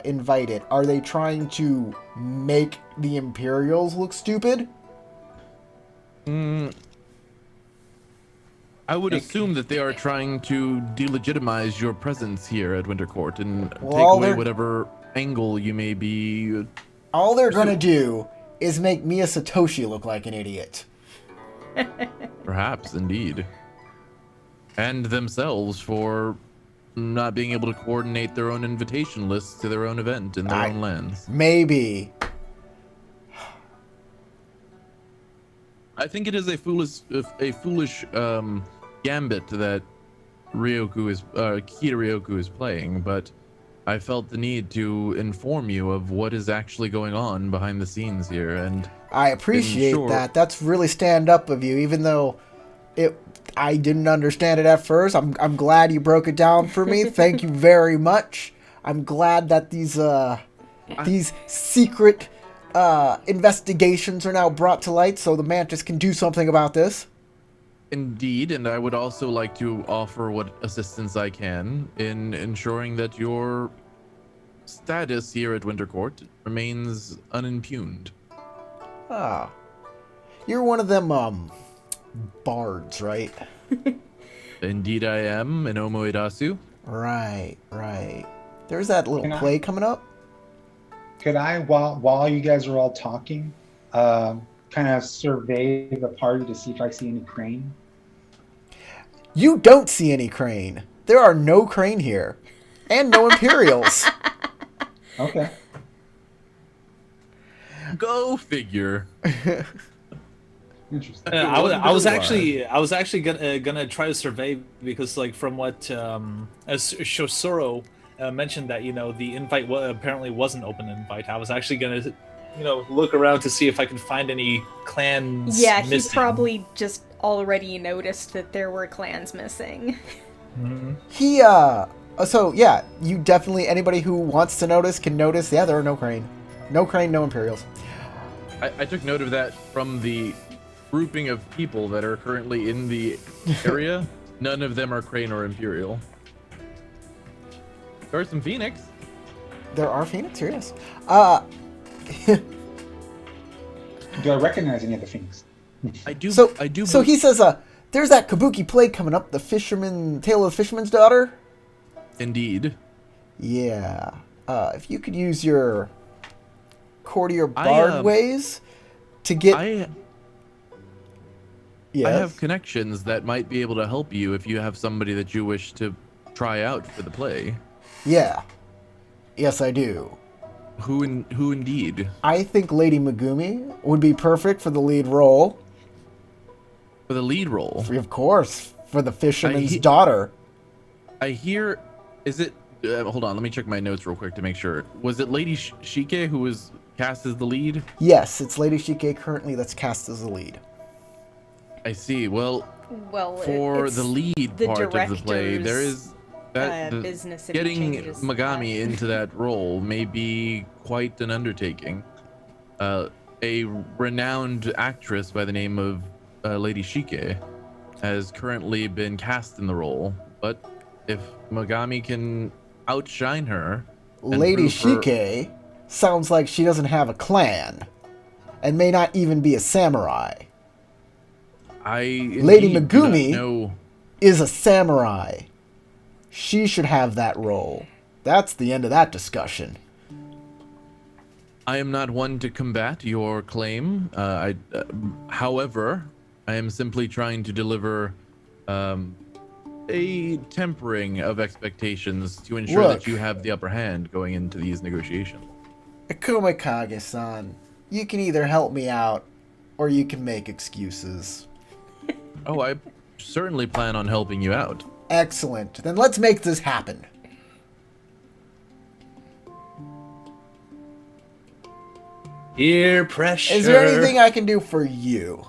invited? Are they trying to make the Imperials look stupid? I would assume that they are trying to delegitimize your presence here at Wintercourt and Well, take all away they're- whatever angle you may be. All they're gonna do is make Mia Satoshi look like an idiot. Perhaps, indeed. And themselves for not being able to coordinate their own invitation lists to their own event in their own lands. Maybe. I think it is a foolish gambit that Kita Ryoku is playing, but I felt the need to inform you of what is actually going on behind the scenes here, and I appreciate sure. that. That's really stand up of you, even though I didn't understand it at first. I'm glad you broke it down for me. Thank you very much. I'm glad that these secret investigations are now brought to light, so the Mantis can do something about this. indeed, and I would also like to offer what assistance I can in ensuring that your status here at Wintercourt remains unimpugned. Ah, you're one of them bards, right? Indeed I am, an Omoidasu. Right. There's that little Can I- play coming up. Could I, while you guys are all talking, kind of survey the party to see if I see any crane? You don't see any crane. There are no crane here, and no Imperials. Okay. Go figure. Interesting. I was Wonder actually gonna try to survey because like from what as Shosuro mentioned that the invite apparently was an open invite. I was actually gonna look around to see if I could find any clans. Yeah, he missing. probably just already noticed that there were clans missing. He, so yeah, you definitely, anybody who wants to notice can notice, yeah, there are no crane. No crane, no Imperials. I took note of that from the grouping of people that are currently in the area. None of them are Crane or Imperial. There are some Phoenix. There are Phoenix here, yes. Do I recognize any of the things? I do. So he says, there's that Kabuki play coming up, the Tale of the Fisherman's Daughter. Indeed. Yeah. If you could use your courtier bard ways to get... Yes. I have connections that might be able to help you if you have somebody that you wish to try out for the play. Yeah. Yes, I do. Who indeed? I think Lady Megumi would be perfect for the lead role. For the lead role. Of course, for the fisherman's I- daughter. I hear. Is it? Hold on. Let me check my notes real quick to make sure. Was it Lady Shike who was cast as the lead? Yes, it's Lady Shike currently that's cast as the lead. I see. Well, Well, for it's the lead the part of the play, there director's is business if he getting changes Megami that. into that role may be quite an undertaking. A renowned actress by the name of Lady Shike has currently been cast in the role, but if Megami can outshine her and Lady prove her, Shike sounds like she doesn't have a clan and may not even be a samurai. Lady indeed do not Megumi know. is a samurai. She should have that role. That's the end of that discussion. I am not one to combat your claim. However, I am simply trying to deliver a tempering of expectations to ensure Look. that you have the upper hand going into these negotiations. Akumikage-san, you can either help me out or you can make excuses. Oh, I certainly plan on helping you out. Excellent. Then let's make this happen. Peer pressure. Is there anything I can do for you?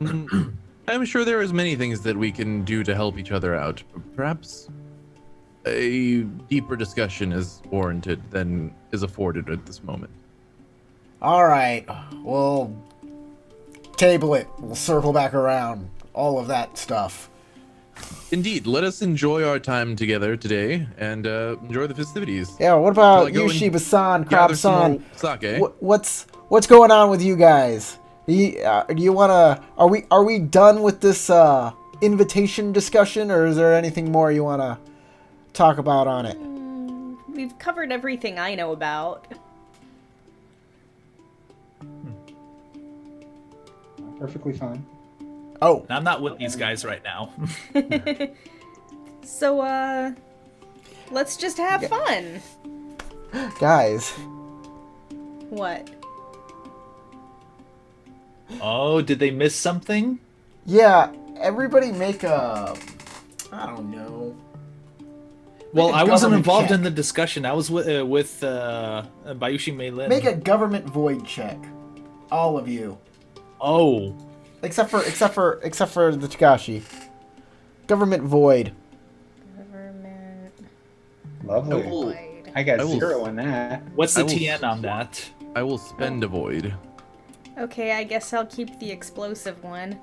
I'm sure there is many things that we can do to help each other out. Perhaps a deeper discussion is warranted than is afforded at this moment. All right. We'll table it. We'll circle back around. All of that stuff. Indeed, let us enjoy our time together today and enjoy the festivities. Yeah, what about Shall I you, go and Shiba-san, gather some Crab-san? more sake? What's going on with you guys? Do you wanna? Are we done with this invitation discussion, or is there anything more you wanna talk about on it? We've covered everything I know about. Perfectly fine. Oh, I'm not with these guys right now. So, let's just have fun. guys. What? Oh, did they miss something? Yeah, everybody make a. I don't know. Well, a I wasn't government involved check. in the discussion. I was with Bayushi Meilin. Make a government void check. All of you. Oh, Except for the Tagashi. Government void. Government Lovely. void. I got I will- 0 on that. what's I the will- TN on that? I will spend a void. Okay, I guess I'll keep the explosive one.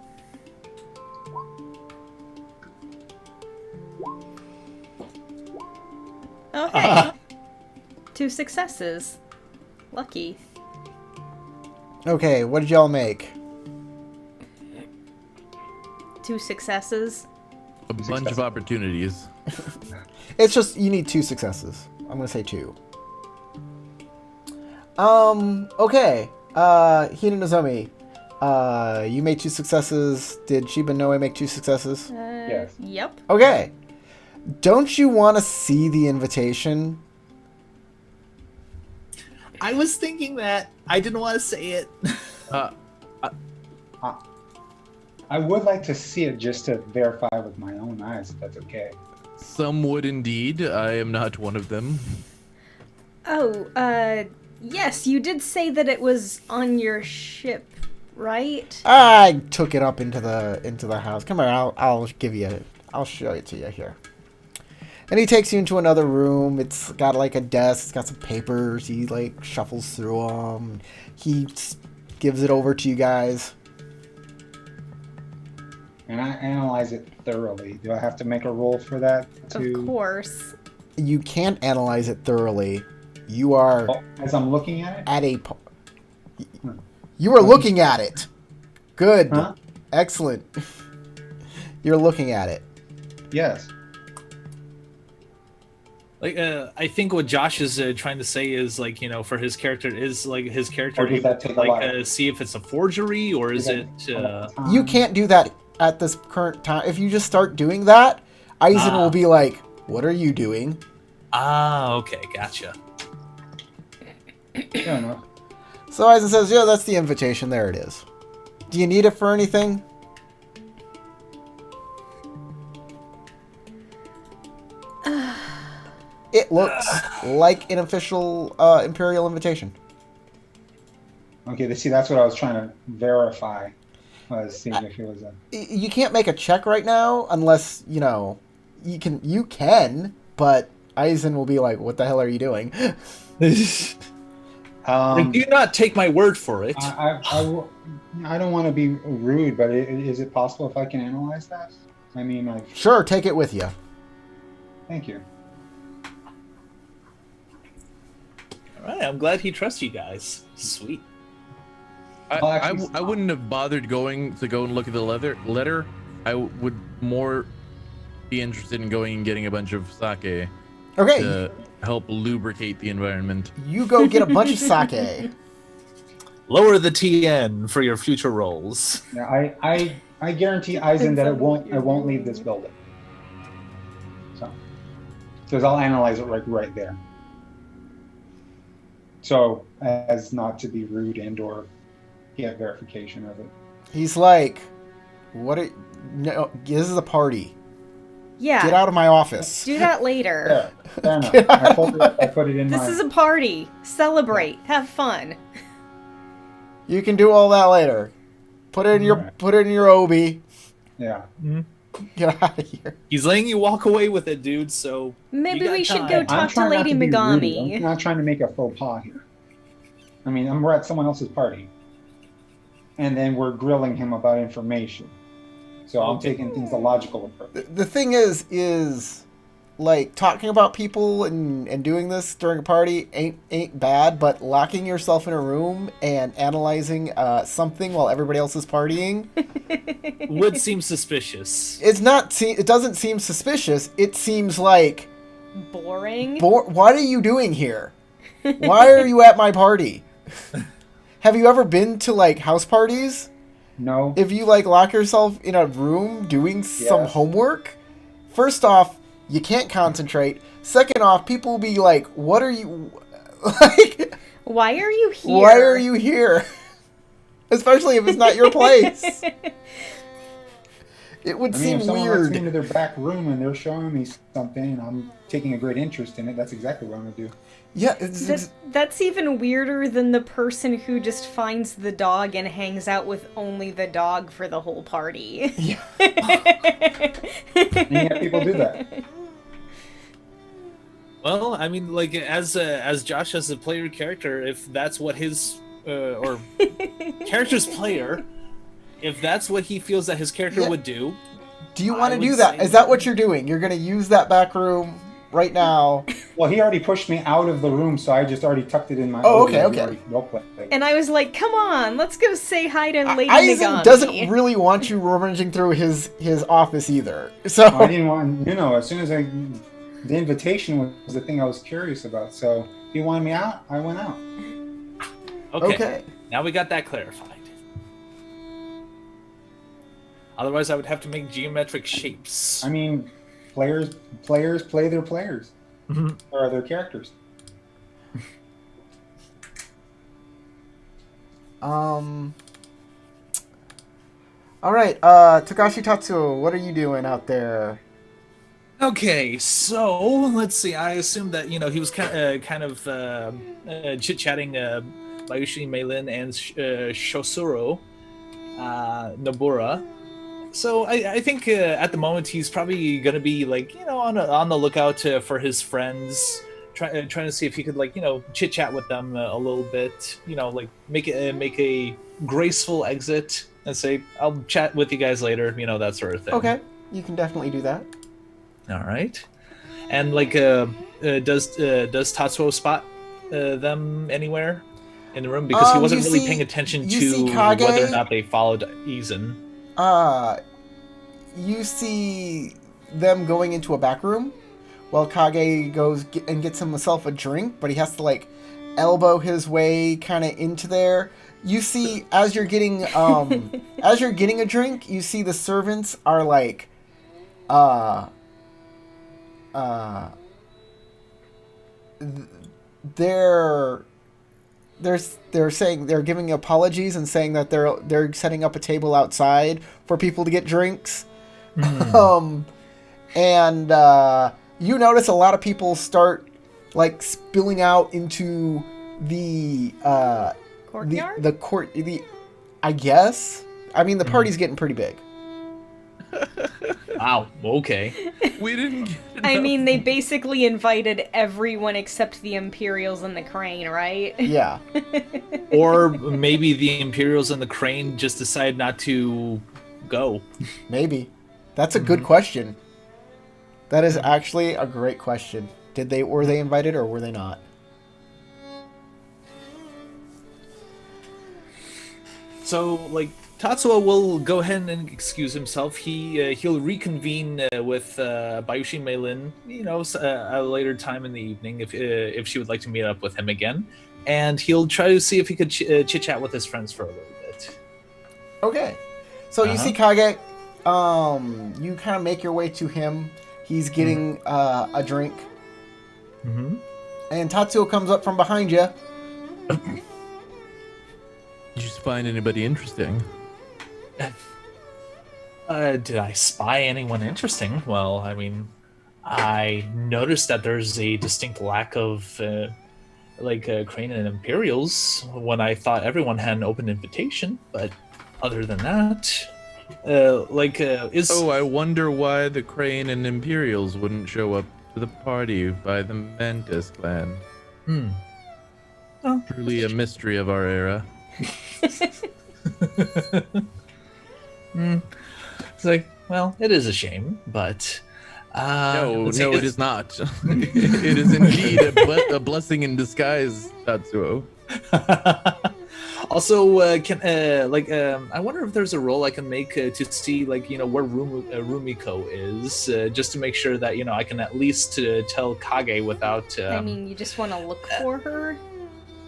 Oh, hey. 2 successes. Lucky. Okay, what did y'all make? 2 successes. A bunch of opportunities. It's just you need 2 successes. I'm gonna say 2. Okay. Hina Nozomi. You made 2 successes. Did Shiba Noe make 2 successes? Yes. Yep. Okay. Don't you want to see the invitation? I was thinking that. I didn't want to say it. I would like to see it just to verify with my own eyes if that's okay. Some would indeed. I am not one of them. Oh, yes, you did say that it was on your ship, right? I took it up into the house. Come here, I'll show it to you here. And he takes you into another room. It's got like a desk. It's got some papers. He like shuffles through them. He gives it over to you guys. And I analyze it thoroughly. Do I have to make a roll for that? Of course. You can't analyze it thoroughly. You are As I'm looking at it? at a. You are looking at it. Good. Huh? Excellent. You're looking at it. Yes. Like, I think what Josh is trying to say is, like, you know, for his character, is like his character Or does able that take to, a lot? see if it's a forgery, or is it? You can't do that at this current time. If you just start doing that, Eisen will be like, "What are you doing?" Okay, gotcha. Fair enough. So Eisen says, "Yeah, that's the invitation. There it is. Do you need it for anything?" It looks like an official Imperial invitation. Okay, see, that's what I was trying to verify. I was seeing if it was a. You can't make a check right now unless, you know, You can, but Aizen will be like, "What the hell are you doing?" Like, do not take my word for it. I don't want to be rude, but is it possible if I can analyze that? I mean, Sure, take it with you. thank you. All right, I'm glad he trusts you guys. Sweet. Well, actually, I wouldn't have bothered going to go and look at the letter. I would more be interested in going and getting a bunch of sake Okay, to help lubricate the environment. you go get a bunch of sake. Lower the TN for your future roles. Yeah, I guarantee Aizen that I won't leave this building. So, because I'll analyze it right there. So as not to be rude and/or get verification of it. He's like, no, this is a party. Yeah. Get out of my office. Do that later. Fair enough. I put it in This my. is a party. Celebrate. Have fun. You can do all that later. Put it in your obi. Yeah. Get out of here. He's letting you walk away with it, dude. So Maybe you got we should time. go I'm talk to trying not Lady be rude. Megami. I'm not trying to make a faux pas here. I mean, we're at someone else's party, and then we're grilling him about information. So I'm Okay. taking things the logical approach. The thing is like talking about people and doing this during a party ain't bad, but locking yourself in a room and analyzing something while everybody else is partying Would seem suspicious. it's not. It doesn't seem suspicious. It seems like Boring. what are you doing here? Why are you at my party? Have you ever been to like house parties? No. If you like lock yourself in a room doing some Yes. homework, first off, you can't concentrate. Second off, people will be like, "What are you like? Why are you here? Why are you here?" Especially if it's not your place. It would I mean, seem if someone lets me weird. into their back room and they're showing me something and I'm taking a great interest in it, that's exactly what I'm gonna do. Yeah, That's even weirder than the person who just finds the dog and hangs out with only the dog for the whole party. yeah. And yet people do that. Well, I mean, like as Josh as a player character, if that's what his or character's player, if that's what he feels that his character Yeah. would do. Do you I want to would do that? say- Is that what you're doing? You're gonna use that back room right now? Well, he already pushed me out of the room, so I just already tucked it in my. Oh, obi okay, that we okay. already role-played. And I was like, come on, let's go say hi to Lady Aizen Megami. doesn't really want you rummaging through his office either. So I didn't want, as soon as the invitation was the thing I was curious about. So if he wanted me out, I went out. okay. Now we got that clarified. Otherwise, I would have to make geometric shapes. I mean, players play their players or their characters. All right, Takashi Tatsuo, what are you doing out there? Okay, so let's see. I assume that he was kind of chit-chatting Bayushi Meilin and Shosuro Nobura. So I think at the moment he's probably gonna be like on the lookout for his friends, trying to see if he could chit chat with them a little bit. Like make a graceful exit and say I'll chat with you guys later. That sort of thing. Okay, you can definitely do that. All right. And does Tatsuo spot them anywhere in the room because he wasn't you really see- paying attention you to see Kage? whether or not they followed Izen. You see them going into a back room while Kage goes and gets himself a drink, but he has to elbow his way kind of into there. You see, as you're getting a drink, you see the servants are they're saying they're giving apologies and saying that they're setting up a table outside for people to get drinks. And you notice a lot of people start spilling out into the Courtyard? the court. I guess. I mean, the party's getting pretty big. Wow. Okay. We didn't get I enough. mean, they basically invited everyone except the Imperials and the Crane, right? Yeah. Or maybe the Imperials and the Crane just decide not to go. Maybe. That's a good question. That is actually a great question. Were they invited or were they not? So, like, Tatsuo will go ahead and excuse himself. He'll reconvene with Bayushi Meilin, at a later time in the evening if she would like to meet up with him again, and he'll try to see if he could chit chat with his friends for a little bit. Okay. So you see Kage, you kind of make your way to him. He's getting a drink. Mm-hmm. And Tatsuo comes up from behind you. Did you find anybody interesting? Did I spy anyone interesting? Well, I mean, I noticed that there's a distinct lack of Crane and Imperials when I thought everyone had an open invitation. But other than that, Oh, I wonder why the Crane and Imperials wouldn't show up to the party by the Mantis clan. Oh, Truly a mystery of our era. It's like, well, it is a shame, but No, it is not. It is indeed a blessing in disguise, Tatsuo. Also, I wonder if there's a role I can make to see, where Rumiko is, just to make sure that I can at least tell Kage without. I mean, you just want to look for her?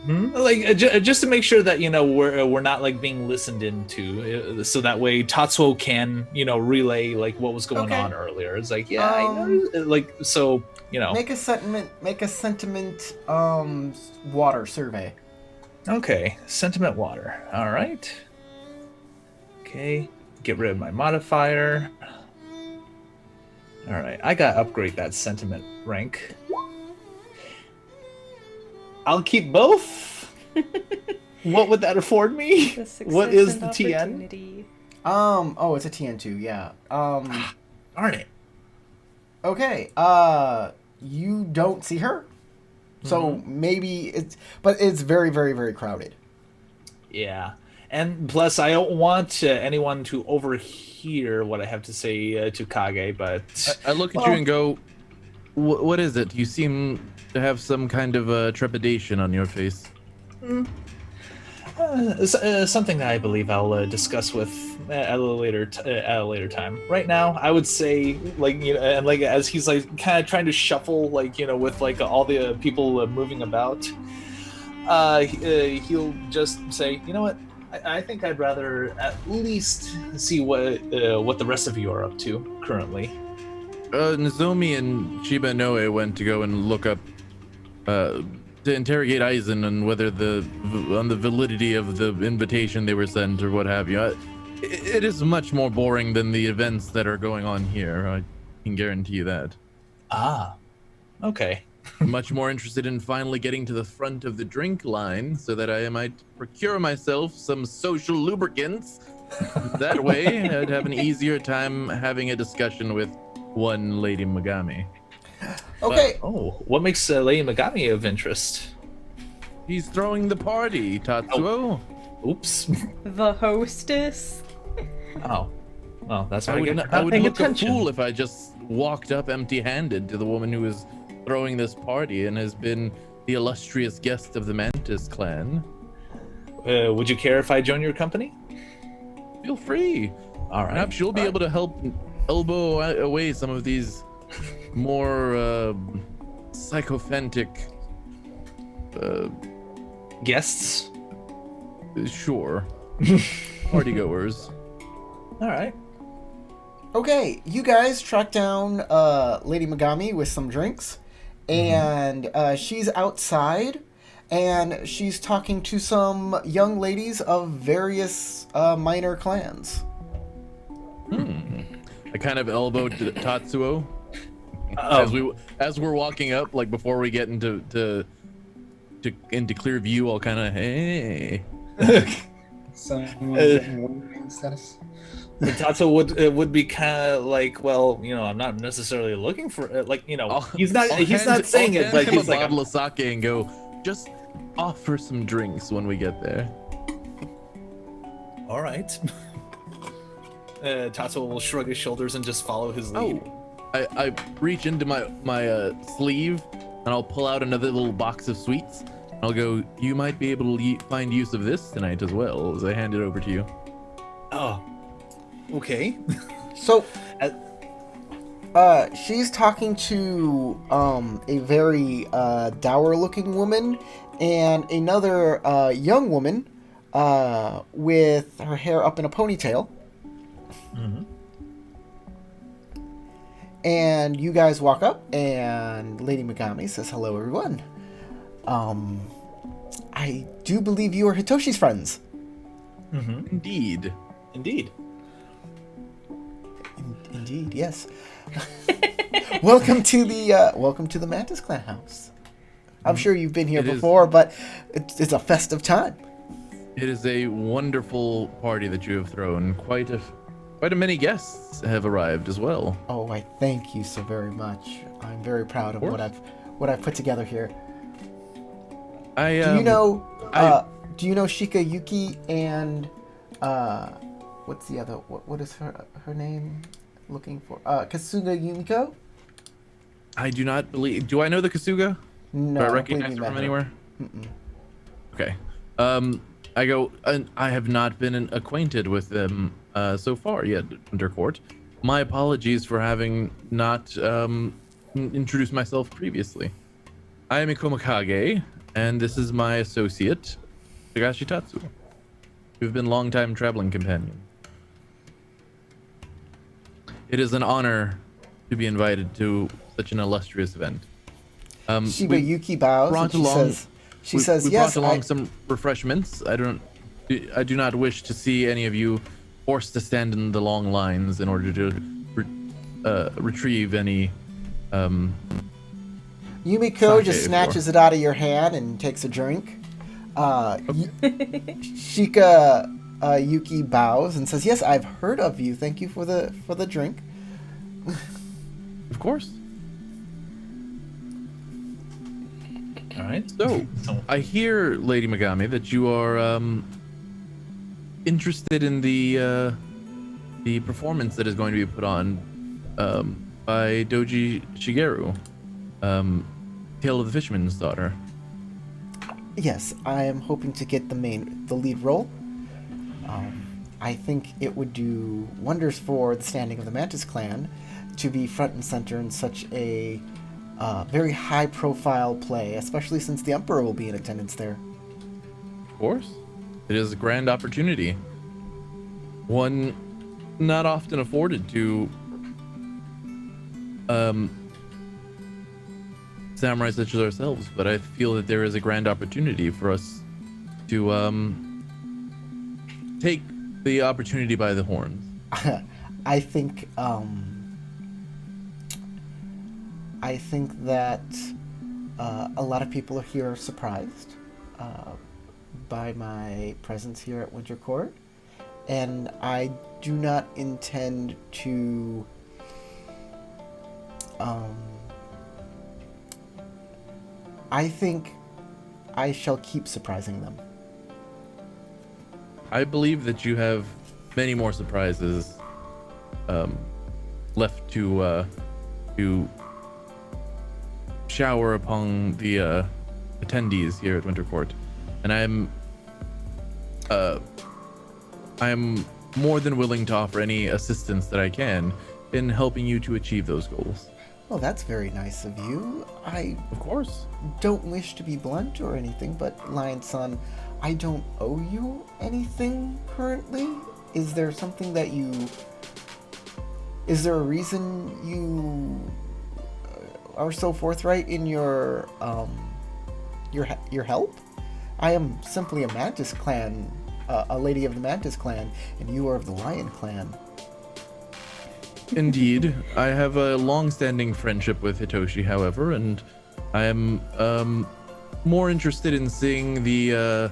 Just to make sure that we're not being listened into, so that way Tatsuo can relay what was going on earlier. It's like, yeah, I know, so Make a sentiment water survey. Okay, sentiment water. All right. Okay, get rid of my modifier. All right, I gotta upgrade that sentiment rank. I'll keep both. What would that afford me? What is the TN? Oh, it's a TN2, yeah. Darn it. Okay, you don't see her. So maybe but it's very, very, very crowded. Yeah. And plus, I don't want anyone to overhear what I have to say to Kage, but... I look at you and go, what is it? You seem to have some kind of trepidation on your face. Something that I believe I'll discuss with at a later time. Right now, I would say as he's kind of trying to shuffle with all the people moving about, he'll just say, you know what? I think I'd rather at least see what the rest of you are up to currently. Nozomi and Shiba Noe went to go and look up to interrogate Aizen on whether on the validity of the invitation they were sent or what have you. It is much more boring than the events that are going on here. I can guarantee you that. Ah, okay. Much more interested in finally getting to the front of the drink line so that I might procure myself some social lubricants. That way, I'd have an easier time having a discussion with one Lady Megami. Okay. What makes Lady Megami of interest? He's throwing the party, Tatsuo. Oops. The hostess? Oh. Well, that's why I would not paying look attention. a fool if I just walked up empty-handed to the woman who is throwing this party and has been the illustrious guest of the Mantis clan. Would you care if I join your company? Feel free. All right. Perhaps you'll be able to help elbow away some of these more sycophantic guests. Sure. Partygoers. All right. Okay, you guys track down Lady Megami with some drinks, and she's outside, and she's talking to some young ladies of various minor clans. I kind of elbowed Tatsuo as we're walking up, before we get into clear view. I'll kind of Someone getting warning status. Tatsu would be kind of like, well, I'm not necessarily looking for he's not saying it, but him he's a like, bottle of sake and go, just offer some drinks when we get there. all right. Tatsu will shrug his shoulders and just follow his lead. I reach into my sleeve and I'll pull out another little box of sweets. I'll go, you might be able to find use of this tonight as well, as I hand it over to you. Oh, okay. So, she's talking to a very dour-looking woman and another young woman with her hair up in a ponytail. Mm-hmm. And you guys walk up, and Lady Megami says, "Hello, everyone. I do believe you are Hitoshi's friends." Mm-hmm. Indeed. Indeed, yes. Welcome to the Mantis Clan house. I'm sure you've been here It is. before, but it's a festive time. It is a wonderful party that you have thrown. Quite a many guests have arrived as well. Oh, I thank you so very much. I'm very proud of course. what I've put together here. Do Do you know I- Shika Yuki and what's the other what is her name? Looking for Kasuga Yumiko? I do not believe. Do I know the Kasuga? No, Do I don't recognize believe her you from met anywhere? Mm-mm. Okay. I go, and I have not been acquainted with them so far yet, Undercourt. My apologies for having not introduced myself previously. I am Ikomakage, and this is my associate, Higashi Tatsu. We've been longtime traveling companions. It is an honor to be invited to such an illustrious event. Shiba we Yuki bows brought and along- she we says, brought yes, along some refreshments. I do not wish to see any of you forced to stand in the long lines in order to retrieve any. Yumiko Sake just for- snatches it out of your hand and takes a drink. Shika Yuki bows and says, "Yes, I've heard of you. Thank you for the drink." Of course. All right. So, I hear, Lady Megami, that you are interested in the performance that is going to be put on by Doji Shigeru, Tale of the Fisherman's Daughter. Yes, I am hoping to get the lead role. I think it would do wonders for the standing of the Mantis clan to be front and center in such a very high-profile play, especially since the Emperor will be in attendance there. Of course. It is a grand opportunity. One not often afforded to samurai such as ourselves, but I feel that there is a grand opportunity for us to take the opportunity by the horns. I think that a lot of people here are surprised by my presence here at Winter Court, and I do not intend to I think I shall keep surprising them. I believe that you have many more surprises left to shower upon the attendees here at Winter Court, and I'm more than willing to offer any assistance that I can in helping you to achieve those goals. Well, that's very nice of you. I Of course. don't wish to be blunt or anything, but Lion-san, I don't owe you anything currently. Is there something that you... Is there a reason you are so forthright in your help? I am simply a Mantis clan, a lady of the Mantis clan, and you are of the Lion clan. Indeed, I have a long-standing friendship with Hitoshi, however, and I am more interested in seeing the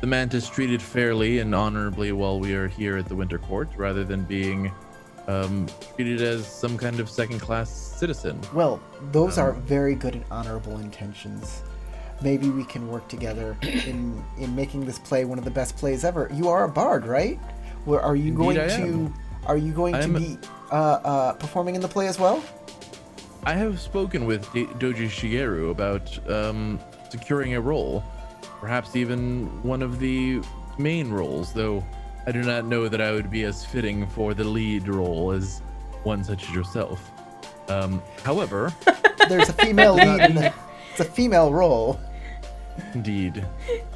the Mantis treated fairly and honorably while we are here at the Winter Court, rather than being treated as some kind of second-class citizen. Well, those are very good and honorable intentions. Maybe we can work together in making this play one of the best plays ever. You are a bard, right? Where are you Indeed, Are you going to be performing in the play as well? I have spoken with Doji Shigeru about securing a role, perhaps even one of the main roles, though I do not know that I would be as fitting for the lead role as one such as yourself. However, there's a female lead. It's a female role. Indeed.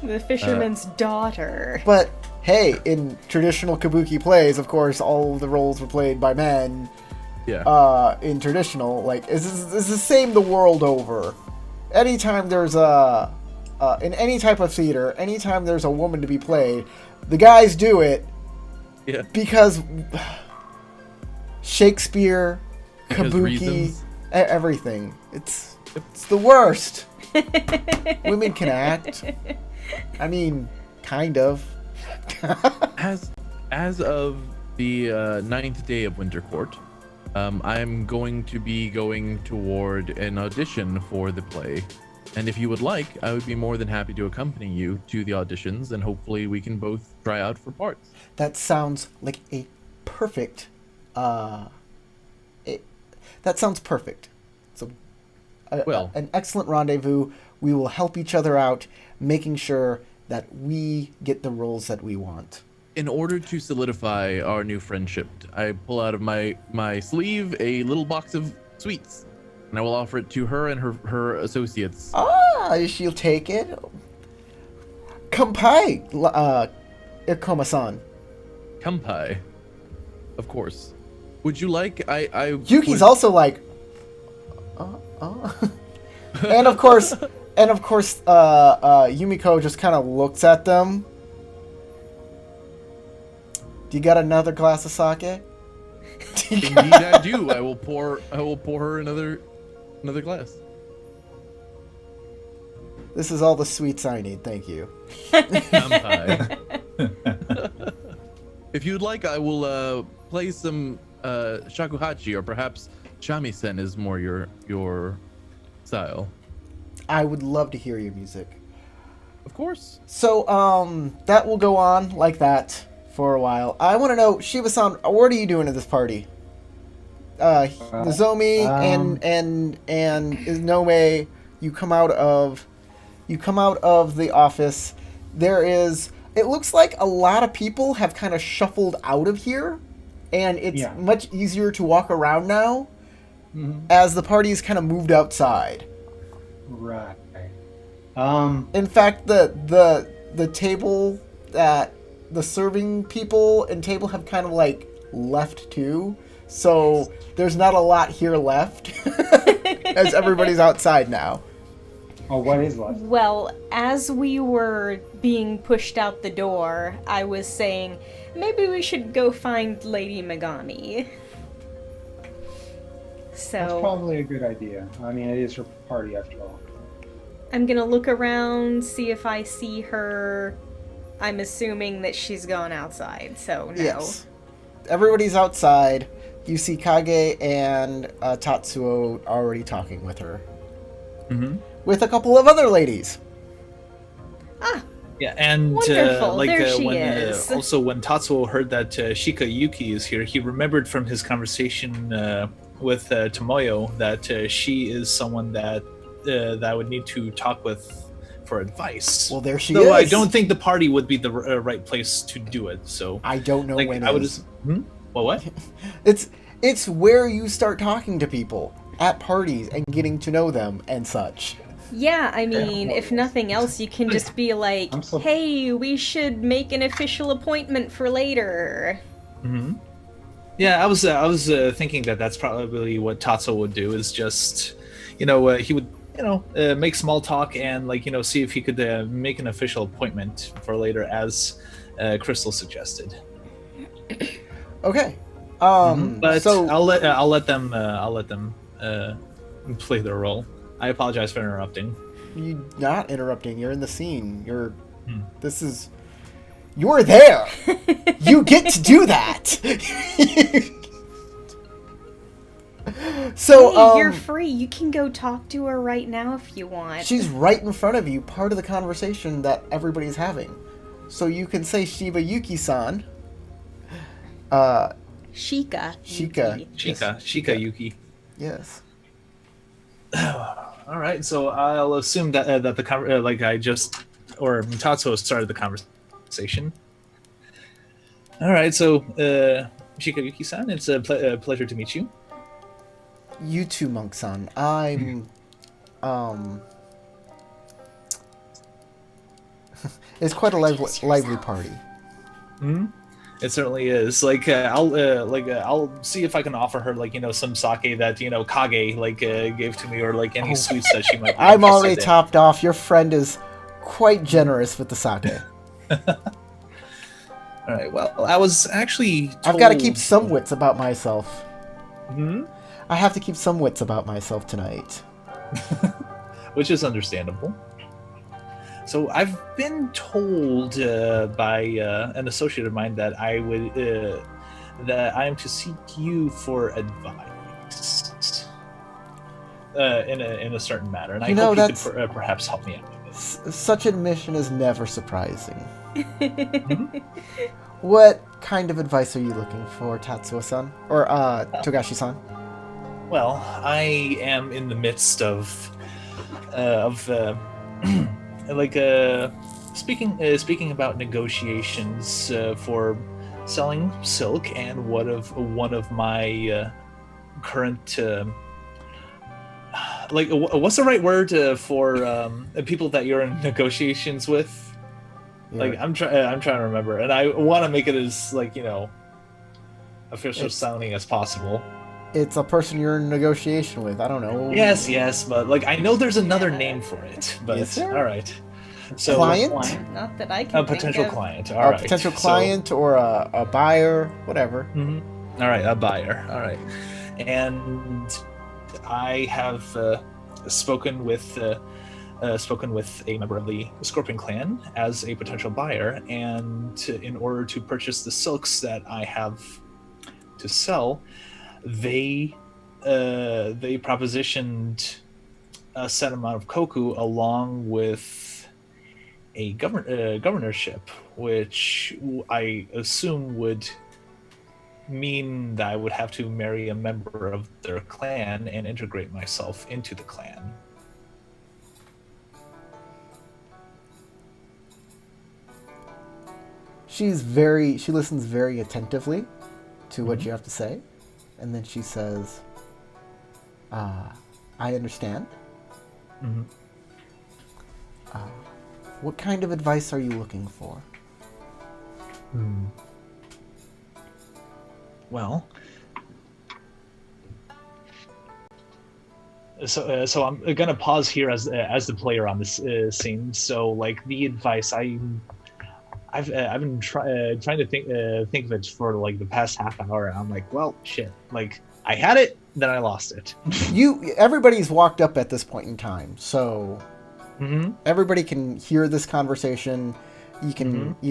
The fisherman's daughter. But hey, in traditional kabuki plays, of course, all of the roles were played by men. Yeah. In traditional, like, it's the same the world over. Anytime there's in any type of theater, anytime there's a woman to be played, the guys do it. Yeah. Because Shakespeare, kabuki, reasons. Everything. It's the worst. Women can act. I mean, kind of. As of the 9th day of Winter Court, I'm going to be going toward an audition for the play. And if you would like, I would be more than happy to accompany you to the auditions, and hopefully we can both try out for parts. That sounds like a perfect. That sounds perfect. So, an excellent rendezvous. We will help each other out, making sure that we get the roles that we want. In order to solidify our new friendship, I pull out of my sleeve a little box of sweets, and I will offer it to her and her associates. She'll take it. Kampai, Ikoma-san. Kampai. Of course. Would you like? Yuki's also like. And of course, Yumiko just kind of looks at them. Do you got another glass of sake? Indeed, I do. I will pour her another glass. This is all the sweets I need. Thank you. Kampai. If you'd like, I will play some shakuhachi, or perhaps shamisen is more your style. I would love to hear your music. Of course. So, that will go on like that for a while. I want to know, Shiba-san, what are you doing at this party? Nozomi and Nome, you come out of the office. It looks like a lot of people have kind of shuffled out of here, and it's much easier to walk around now, as the party's kind of moved outside. Right. In fact, the table that the serving people and table have kind of like left too, so there's not a lot here left, as everybody's outside now. Oh, what is left? Well, as we were being pushed out the door, I was saying, maybe we should go find Lady Megami. So That's probably a good idea. I mean, it is her party after all. I'm gonna look around, see if I see her. I'm assuming that she's gone outside, so no. Yes. Everybody's outside. You see Kage and Tatsuo already talking with her. Mm-hmm. With a couple of other ladies. Yeah, and Wonderful. There she when is. Also when Tatsuo heard that Shika Yuki is here, he remembered from his conversation with Tomoyo that she is someone that I would need to talk with for advice. Well, there she Though is. I don't think the party would be the right place to do it. So I don't know when I would is. just. Well, what? It's where you start talking to people at parties and getting to know them and such. Yeah, I mean, if nothing else, you can just be like, hey, we should make an official appointment for later. Mm-hmm. Yeah, I was thinking that's probably what Tatsuo would do, is just, he would, make small talk and see if he could make an official appointment for later, as Crystal suggested. Okay. But so I'll let them play their role. I apologize for interrupting. you're not interrupting. You're in the scene. This is You're there. You get to do that. So, Hey, you're free. You can go talk to her right now if you want. she's right in front of you, part of the conversation that everybody's having. So you can say Shiba Yuki-san. Shika. Shika. Yuki. Shika Yuki. Yes. All right, so I'll assume that that the Tatsuo started the conversation. All right, so Shika Yuki-san, it's a pleasure to meet you. You too, Monk-san. I'm, it's quite a lively party. Hmm. It certainly is. I'll see if I can offer her some sake that Kage gave to me, or any sweets that she might. Be I'm already interested in. topped off. Your friend is quite generous with the sake. All right. Well, I was actually. I've got to keep some wits about myself. Hmm? I have to keep some wits about myself tonight. Which is understandable. So I've been told by an associate of mine that I am to seek you for advice in a certain matter, and I hope you could perhaps help me out with it. Such admission is never surprising. What kind of advice are you looking for, Tatsuo-san? Or Togashi-san? Well, I am in the midst of speaking about negotiations for selling silk, and one of my current what's the right word for people that you're in negotiations with? Yeah. I'm trying to remember, and I want to make it as official sounding as possible. It's a person you're in negotiation with. I don't know. Yes, but I know there's another name for it. But Is there? All right. So Client? Not that I can a potential think of. client. A All right. potential client or a buyer, whatever. All right, a buyer. All right, and I have spoken with a member of the Scorpion clan as a potential buyer, and in order to purchase the silks that I have to sell, they propositioned a set amount of koku along with a governorship, which I assume would mean that I would have to marry a member of their clan and integrate myself into the clan. She listens very attentively to what you have to say, and then she says, I understand. Mm-hmm. What kind of advice are you looking for? Well, so I'm gonna pause here as the player on this scene. So the advice I've been trying to think of it for the past half hour. I'm like, well, shit. I had it, then I lost it. Everybody's walked up at this point in time, so everybody can hear this conversation. You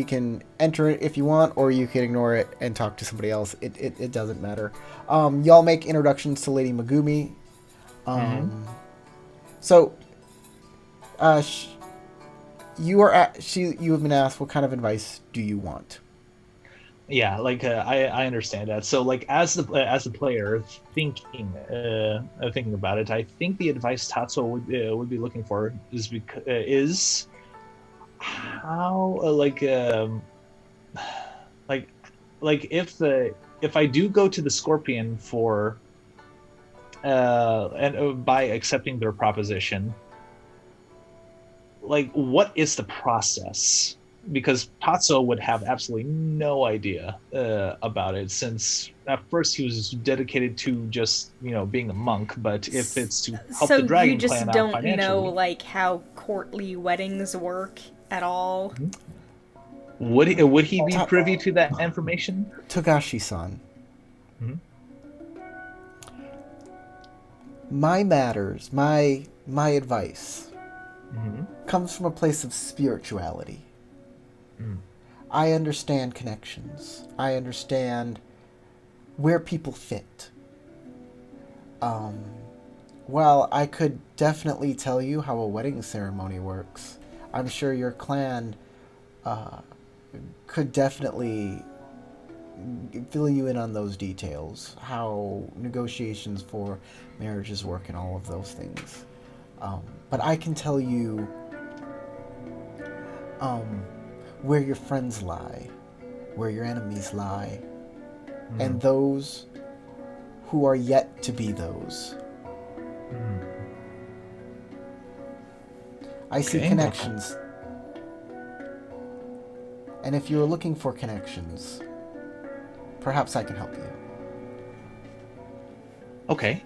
can enter it if you want, or you can ignore it and talk to somebody else. It doesn't matter. Y'all make introductions to Lady Megumi. So, you have been asked, what kind of advice do you want? Yeah, I understand that. So as the player thinking about it, I think the advice Tatsuo would be looking for is how if I do go to the Scorpion for and by accepting their proposition, what is the process? Because Tatsuo would have absolutely no idea about it, since at first he was dedicated to just being a monk. But if it's to help the Dragon Clan out financially, so you just don't know how courtly weddings work at all. Would he be privy to that information? Togashi-san. My matters, my advice comes from a place of spirituality. I understand connections. I understand where people fit. Well, I could definitely tell you how a wedding ceremony works. I'm sure your clan could definitely fill you in on those details, how negotiations for marriages work and all of those things. But I can tell you where your friends lie, where your enemies lie, and those who are yet to be those. I see Okay. connections. And if you're looking for connections, perhaps I can help you. Okay.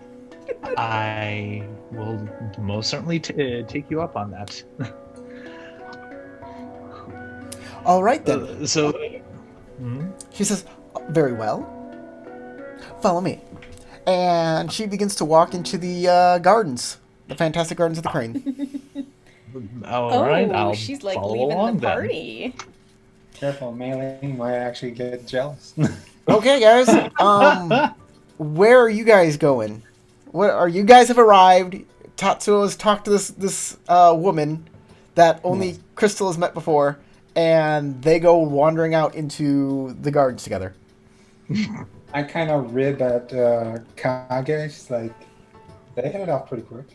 I will most certainly take you up on that. All right then. So, She says, "Very well. Follow me." And she begins to walk into the gardens, the fantastic gardens of the crane. all right, Oh, I'll she's like follow leaving along the then. party. Careful, Mei might actually get jealous. Okay, guys. Where are you guys going? What are you guys have arrived? Tatsuo has talked to this woman that only Crystal has met before, and they go wandering out into the gardens together. I kind of rib at Kage. She's like, they hit it off pretty quick.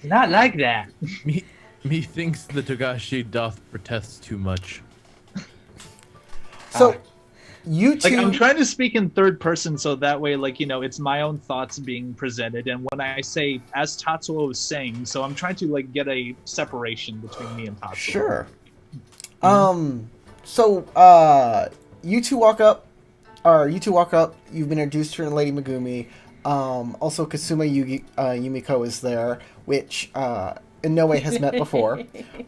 Not like that. Methinks the Togashi doth protest too much. So, you two... Like, I'm trying to speak in third person so that way, like, it's my own thoughts being presented. And when I say, as Tatsuo was saying, so I'm trying to, like, get a separation between me and Tatsuo. Sure. You two walk up. You've been introduced to Lady Megumi. Also, Kasuma Yumiko is there, which in no way has met before.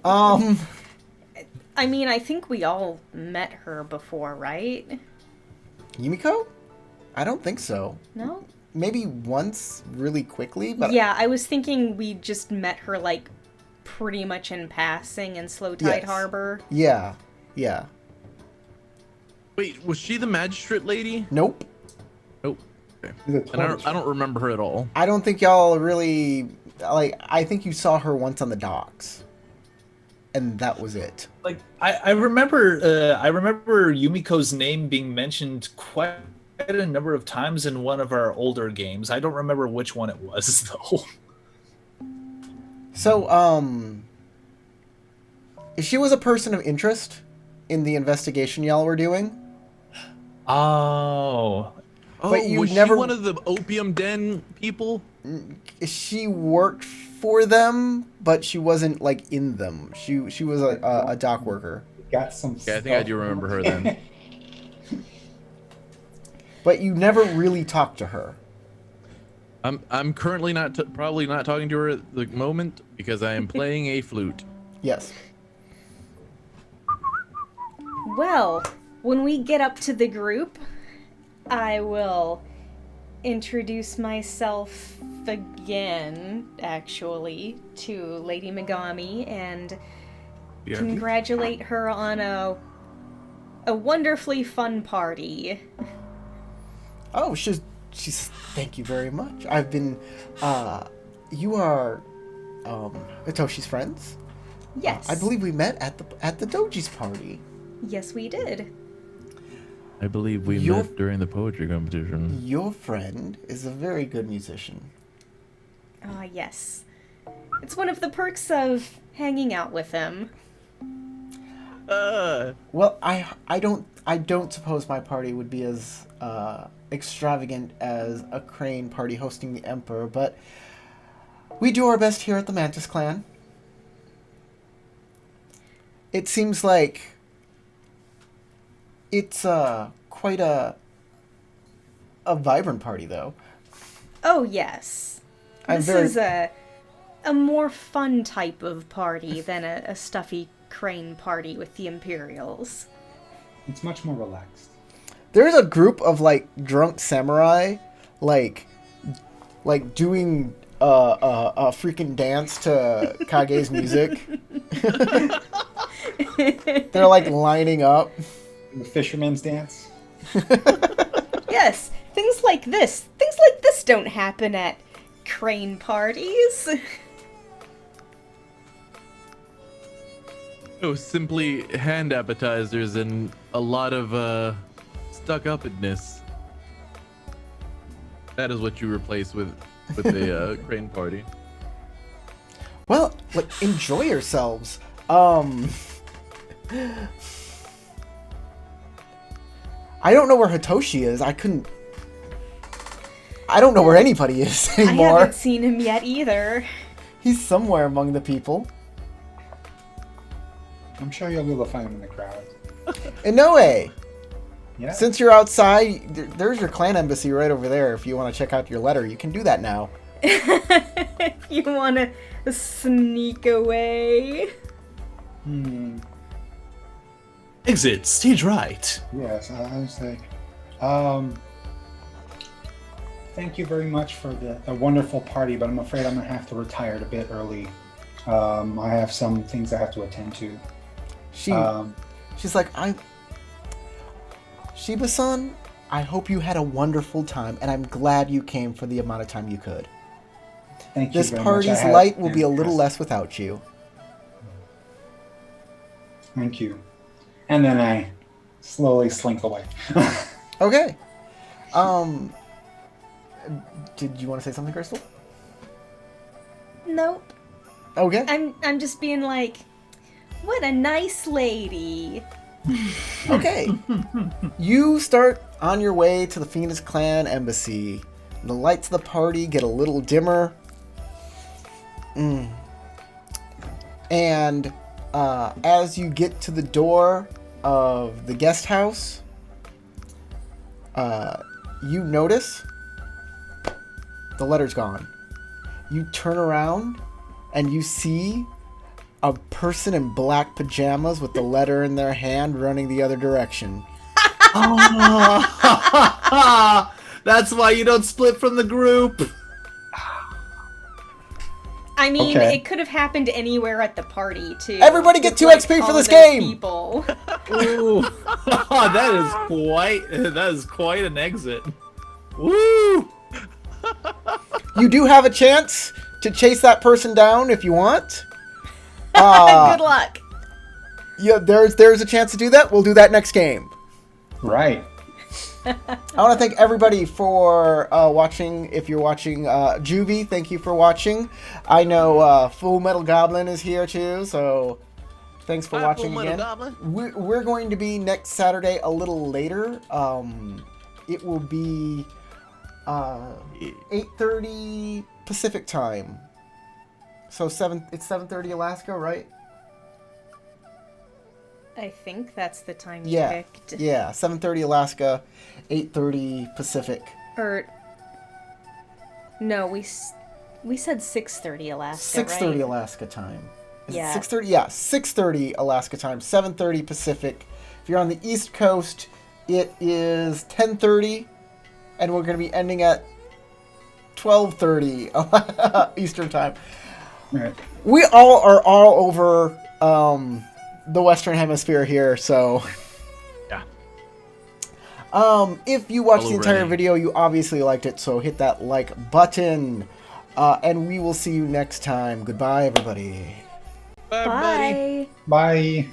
I mean, I think we all met her before, right? Yumiko? I don't think so. No? Maybe once, really quickly, but... Yeah, I was thinking we just met her, like, pretty much in passing in Slow Tide Yes. Harbor. Yeah. Wait, was she the magistrate lady? Nope. Nope. Okay. She's a And I total don't remember her at all. I don't think y'all really... Like, I think you saw her once on the docks. And that was it. Like I remember Yumiko's name being mentioned quite a number of times in one of our older games. I don't remember which one it was though. So, she was a person of interest in the investigation y'all were doing. Oh. Oh, But you was never- she one of the opium den people? She worked for them, but she wasn't, like, in them. She was a dock worker. got some Yeah, I think I do remember her then. But you never really talked to her. I'm currently probably not talking to her at the moment because I am playing a flute. Yes. Well, when we get up to the group, I will introduce myself again, actually, to Lady Megami and congratulate her on a wonderfully fun party. Oh, she's thank you very much. I've been you are Itoshi's friends? Yes. I believe we met at the Doji's party. Yes, we did. I believe we Your- met during the poetry competition. Your friend is a very good musician. Ah, yes. It's one of the perks of hanging out with him. Well, I don't suppose my party would be as extravagant as a Crane party hosting the Emperor, but we do our best here at the Mantis clan. It seems like it's quite a vibrant party, though. Oh, yes. I'm This very- is a more fun type of party than a stuffy Crane party with the Imperials. It's much more relaxed. There's a group of like drunk samurai, like doing a freaking dance to Kage's music. They're like lining up. The fisherman's dance. Yes, things like this. Things like this don't happen at crane parties. No, simply hand appetizers and a lot of stuck-upness. That is what you replace with a crane party. Well, like, enjoy yourselves. I don't know where Hitoshi is. I don't know where anybody is I anymore. haven't seen him yet either. He's somewhere among the people. I'm sure you'll be able to find him in the crowd. Inoue, Yeah. since you're outside, there's your clan embassy right over there. If you want to check out your letter, you can do that now. You wanna sneak away? Exit stage right. Yes, I was like, thank you very much for the wonderful party, but I'm afraid I'm gonna have to retire a bit early. I have some things I have to attend to. She's like, Shiba-san, I hope you had a wonderful time, and I'm glad you came for the amount of time you could. Thank you This very much. party's light will be a little less without you. Thank you. And then I slowly slink away. Okay. Did you want to say something, Crystal? Nope. Okay. I'm just being like, what a nice lady. Okay. You start on your way to the Phoenix Clan embassy. The lights of the party get a little dimmer. And as you get to the door of the guest house, you notice the letter's gone. You turn around and you see a person in black pajamas with the letter in their hand running the other direction. Oh, that's why you don't split from the group. I mean, Okay. it could have happened anywhere at the party, too. Everybody get With, 2 like, XP for all this those game! People. Ooh. that is quite an exit. Woo! You do have a chance to chase that person down if you want. Good luck. Yeah, there's a chance to do that. We'll do that next game. Right. I want to thank everybody for watching. If you're watching Juvie, thank you for watching. I know Full Metal Goblin is here too, so thanks for watching again. We're going to be next Saturday a little later. It will be 8:30 Pacific time. So it's 7:30 Alaska, right? I think that's the time you Yeah. picked. Yeah, 7:30 Alaska, 8:30 Pacific. Or no, we said 6:30 Alaska, 6:30 right? Alaska time. Is Yeah. it 6:30? Yeah, 6:30 Alaska time, 7:30 Pacific. If you're on the East Coast, it is 10:30, and we're going to be ending at 12:30 Eastern time. Right. We all are all over the Western Hemisphere here, so Yeah. if you watched the Hello, entire Renee. video, you obviously liked it, so hit that like button. And we will see you next time. Goodbye, everybody. Bye, everybody. Bye. Bye.